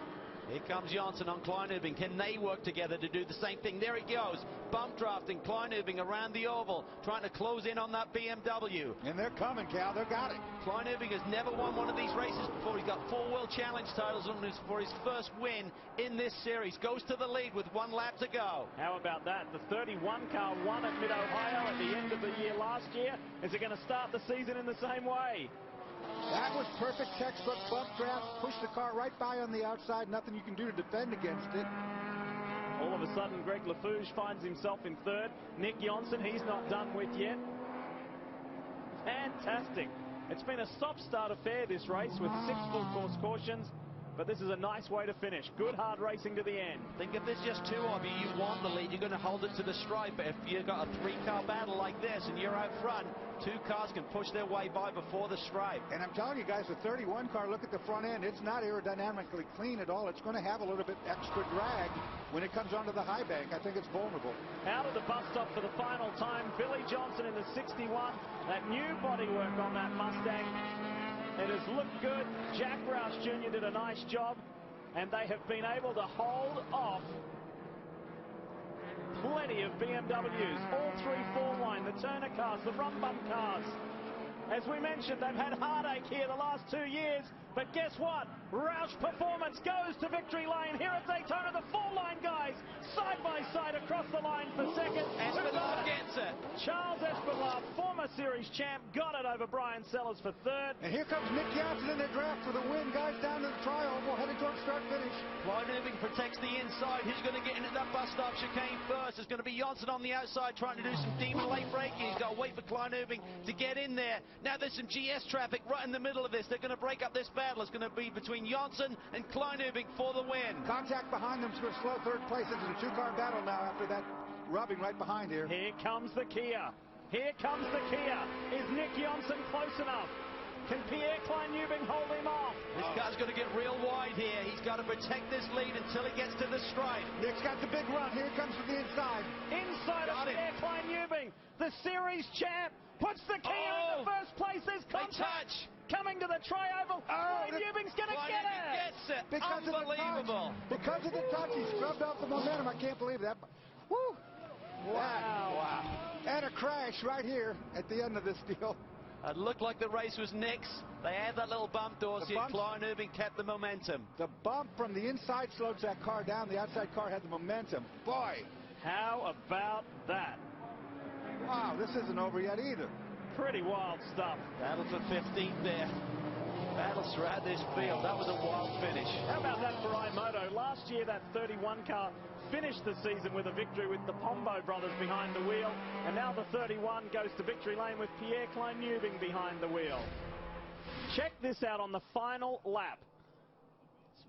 Here comes Johnson on Kleinubing. Can they work together to do the same thing? There he goes. Bump drafting Kleinubing around the oval, trying to close in on that BMW. And they're coming, Cal. They got it. Kleinubing has never won one of these races before. He's got 4 World Challenge titles on this for his first win in this series. Goes to the lead with 1 lap to go. How about that? The 31 car won at Mid-Ohio at the end of the year last year. Is it going to start the season in the same way? That was perfect textbook bump draft. Push the car right by on the outside. Nothing you can do to defend against it. All of a sudden, Greg Lafuge finds himself in third. Nick Johnson, he's not done with yet. Fantastic. It's been a stop-start affair, this race, with 6 full-course cautions. But this is a nice way to finish. Good hard racing to the end. Think if there's just 2 of you want the lead, you're going to hold it to the stripe. But if you've got a 3-car battle like this and you're out front, 2 cars can push their way by before the stripe. And I'm telling you guys, the 31 car, look at the front end. It's not aerodynamically clean at all. It's going to have a little bit extra drag when it comes onto the high bank. I think it's vulnerable. Out of the bus stop for the final time, Billy Johnson in the 61. That new bodywork on that Mustang. It has looked good. Jack Roush Jr. did a nice job, and they have been able to hold off plenty of BMWs. All 3 4-line, the Turner cars, the Rum Bum cars. As we mentioned, they've had heartache here the last 2 years, but guess what? Roush Performance goes to victory lane here at Daytona. The 4-line guys, side by side across the line for second. Espinal gets it. Charles Espinal, former series champ, got it over Brian Sellers for third. And here comes Nick Johnson in the draft for the win. Guys down to the tri-oval, headed towards start-finish. Kleinubing protects the inside. Who's going to get into that bus stop chicane first? It's going to be Johnson on the outside trying to do some demon late braking. He's got to wait for Kleinubing to get in there. Now there's some GS traffic right in the middle of this. They're going to break up this battle. It's going to be between Johnson and Kleinubing for the win. Contact behind them is going to slow third place. It's a 2-car battle now after that rubbing right behind here. Here comes the Kia. Here comes the Kia. Is Nick Johnson close enough? Can Pierre Kleinubing hold him off? This car's going to get real wide here. He's got to protect this lead until he gets to the stripe. Nick's got the big run. Here he comes from the inside. Inside of Pierre Kleinubing, the series champ, puts the Kia in the first place. There's contact. Coming to the tri-oval. Kleinubing's going to get it. Gets it. Because Unbelievable. Because of the touch, he scrubbed off the momentum. I can't believe that. Woo. Wow. And a crash right here at the end of this deal. It looked like the race was Nick's. They had that little bump, Dorsey, and Kleinubing kept the momentum. The bump from the inside slows that car down. The outside car had the momentum. Boy. How about that? Wow, this isn't over yet either. Pretty wild stuff. Battle for 15th there. Battles throughout this field. That was a wild finish. How about that for i-MOTO? Last year, that 31 car finished the season with a victory with the Pombo brothers behind the wheel. And now the 31 goes to victory lane with Pierre Klein-Newbing behind the wheel. Check this out on the final lap.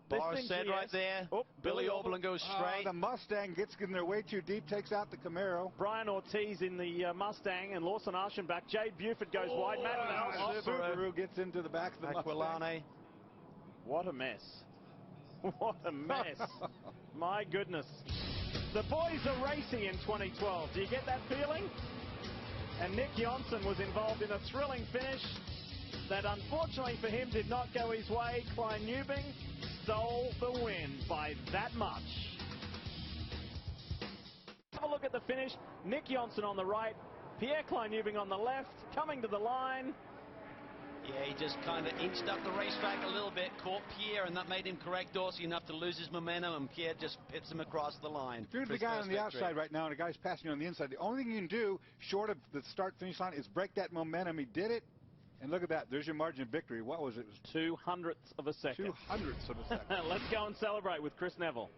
Bar said right there. Oh, Billy Oberlin goes straight. The Mustang gets in there way too deep, takes out the Camaro. Brian Ortiz in the Mustang and Lawson Archenbach. Jade Buford goes wide. Matt Subaru gets into the back of the Mustang. What a mess. What a mess. My goodness. The boys are racing in 2012. Do you get that feeling? And Nick Johnson was involved in a thrilling finish that unfortunately for him did not go his way. Klein-Newbing stole the win by that much. Have a look at the finish. Nick Johnson on the right, Pierre Klein-Newbing on the left, coming to the line. Yeah, he just kind of inched up the racetrack a little bit, caught Pierre, and that made him correct Dorsey enough to lose his momentum, and Pierre just pips him across the line. If you're the guy on the outside right now and the guy's passing you on the inside, the only thing you can do, short of the start-finish line, is break that momentum. He did it. And look at that. There's your margin of victory. What was it? 2/100 of a second. 2/100 of a second. Let's go and celebrate with Chris Neville.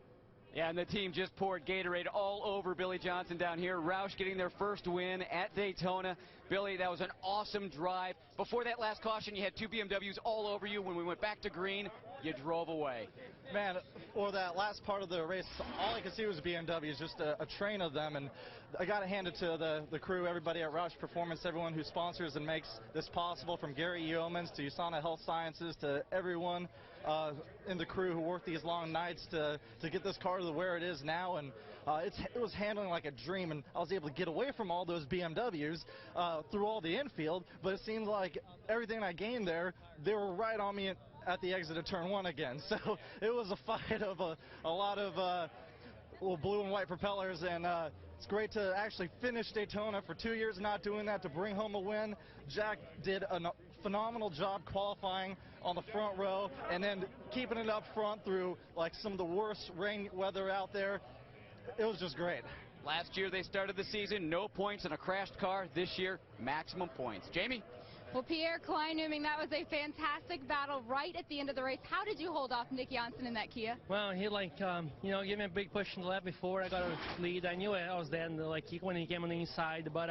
Yeah, and the team just poured Gatorade all over Billy Johnson down here. Roush getting their first win at Daytona. Billy, that was an awesome drive. Before that last caution, you had two BMWs all over you. When we went back to green, you drove away. Man, for that last part of the race, all I could see was BMWs, just a train of them. And I got to hand it to the crew, everybody at Roush Performance, everyone who sponsors and makes this possible, from Gary Yeomans to USANA Health Sciences to everyone in the crew who worked these long nights to get this car to where it is now. And it was handling like a dream, and I was able to get away from all those BMWs through all the infield, but it seemed like everything I gained there, they were right on me at the exit of turn 1 again. So it was a fight of a lot of blue and white propellers, and it's great to actually finish Daytona for 2 years not doing that, to bring home a win. Jack did a phenomenal job qualifying on the front row and then keeping it up front through like some of the worst rain weather out there. It was just great. Last year they started the season, no points in a crashed car. This year, maximum points. Jamie? Well, Pierre Klein-Newbing, that was a fantastic battle right at the end of the race. How did you hold off Nick Johnson in that Kia? Well, he gave me a big push in the lap before I got a lead. I knew I was there, and when he came on the inside, but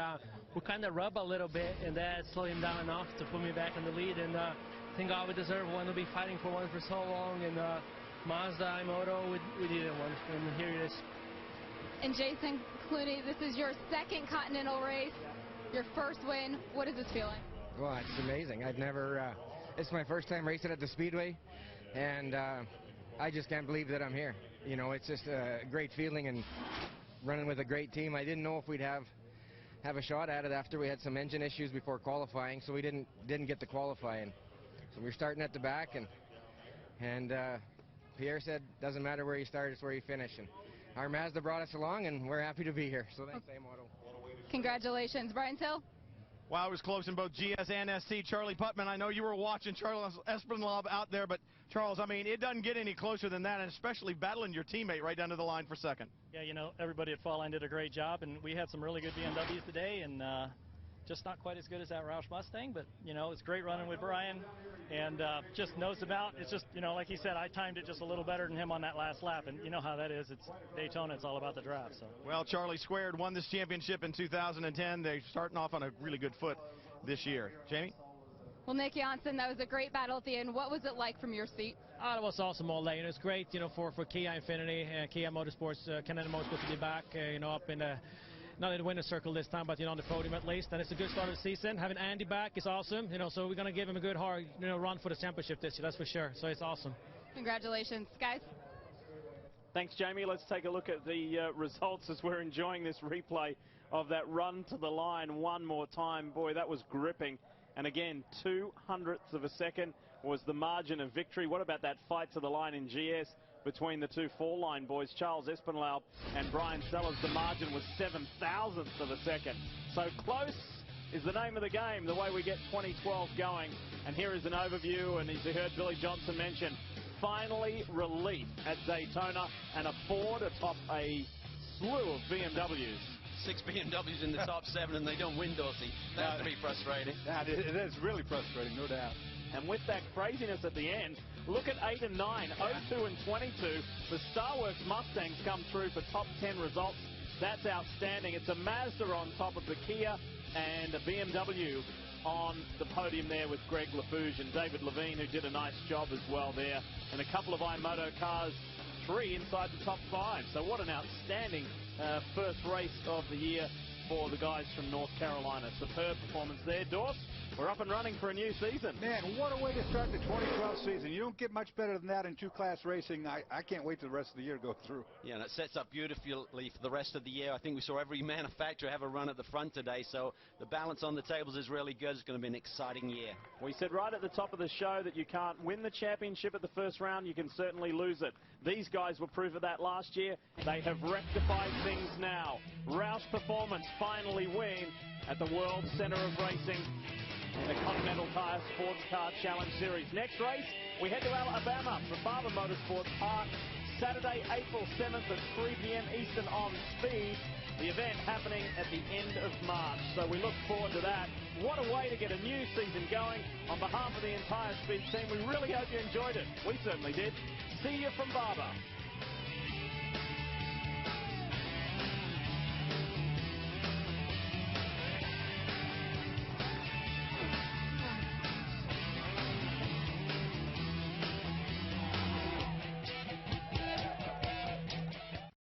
we kind of rubbed a little bit, and that slowed him down enough to put me back in the lead. And thank God we deserve one to be fighting for one for so long. And Mazda, i-MOTO, we needed one, and here it is. And Jason Clooney, this is your second Continental race, your first win. What is this feeling? Well, it's amazing. It's my first time racing at the Speedway, and I just can't believe that I'm here. You know, it's just a great feeling, and running with a great team. I didn't know if we'd have a shot at it after we had some engine issues before qualifying, so we didn't get to qualify. And so we're starting at the back, and Pierre said, doesn't matter where you start, it's where you finish. And our Mazda brought us along, and we're happy to be here. So thanks, i-MOTO. Congratulations. Brian Till? Wow, it was close in both GS and SC. Charlie Putman, I know you were watching Charles Espinal out there, but Charles, I mean, it doesn't get any closer than that, and especially battling your teammate right down to the line for second. Yeah, you know, everybody at Fall Line did a great job, and we had some really good BMWs today, and just not quite as good as that Roush Mustang, but, you know, it's great running with Brian, and just knows about, it's just, you know, like he said, I timed it just a little better than him on that last lap, and you know how that is. It's Daytona, it's all about the draft. So. Well, Charlie Squared won this championship in 2010. They're starting off on a really good foot this year. Jamie? Well, Nick Johnson, that was a great battle at the end. What was it like from your seat? It was awesome all day. And it's great, you know, for Kia Infinity, Kia Motorsports, Continental Motorsports to be back, you know, up in the, not in the winner's circle this time, but, you know, on the podium at least. And it's a good start of the season. Having Andy back is awesome, you know, so we're going to give him a good, hard, you know, run for the championship this year, that's for sure. So it's awesome. Congratulations, guys. Thanks, Jamie. Let's take a look at the results as we're enjoying this replay of that run to the line one more time. Boy, that was gripping. And again, 0.02 of a second was the margin of victory. What about that fight to the line in GS between the two four-line boys, Charles Espinal and Brian Sellers? The margin was 0.007 of a second. So close is the name of the game, the way we get 2012 going. And here is an overview, and as you heard Billy Johnson mention, finally relief at Daytona, and a Ford atop a slew of BMWs. 6 BMWs in the top 7, and they don't win, Dorsey. That's to be frustrating. Yeah, it is really frustrating, no doubt. And with that craziness at the end, look at 8 and 9, 02 and 22. The Starworks Mustangs come through for top 10 results. That's outstanding. It's a Mazda on top of the Kia and a BMW on the podium there with Greg LaFouge and David Levine, who did a nice job as well there. And a couple of i-MOTO cars, 3 inside the top 5. So what an outstanding first race of the year for the guys from North Carolina. Superb performance there. Dorse, we're up and running for a new season. Man, what a way to start the 2012 season. You don't get much better than that in two-class racing. I can't wait till the rest of the year to go through. Yeah, and it sets up beautifully for the rest of the year. I think we saw every manufacturer have a run at the front today, so the balance on the tables is really good. It's going to be an exciting year. We said right at the top of the show that you can't win the championship at the first round. You can certainly lose it. These guys were proof of that last year. They have rectified things now. Roush Performance finally win at the World Center of Racing in the Continental Tire Sports Car Challenge Series. Next race, we head to Alabama for Barber Motorsports Park, Saturday, April 7th at 3 p.m. Eastern on Speed. The event happening at the end of March, so we look forward to that. What a way to get a new season going. On behalf of the entire Speed team, we really hope you enjoyed it. We certainly did. See you from Barber.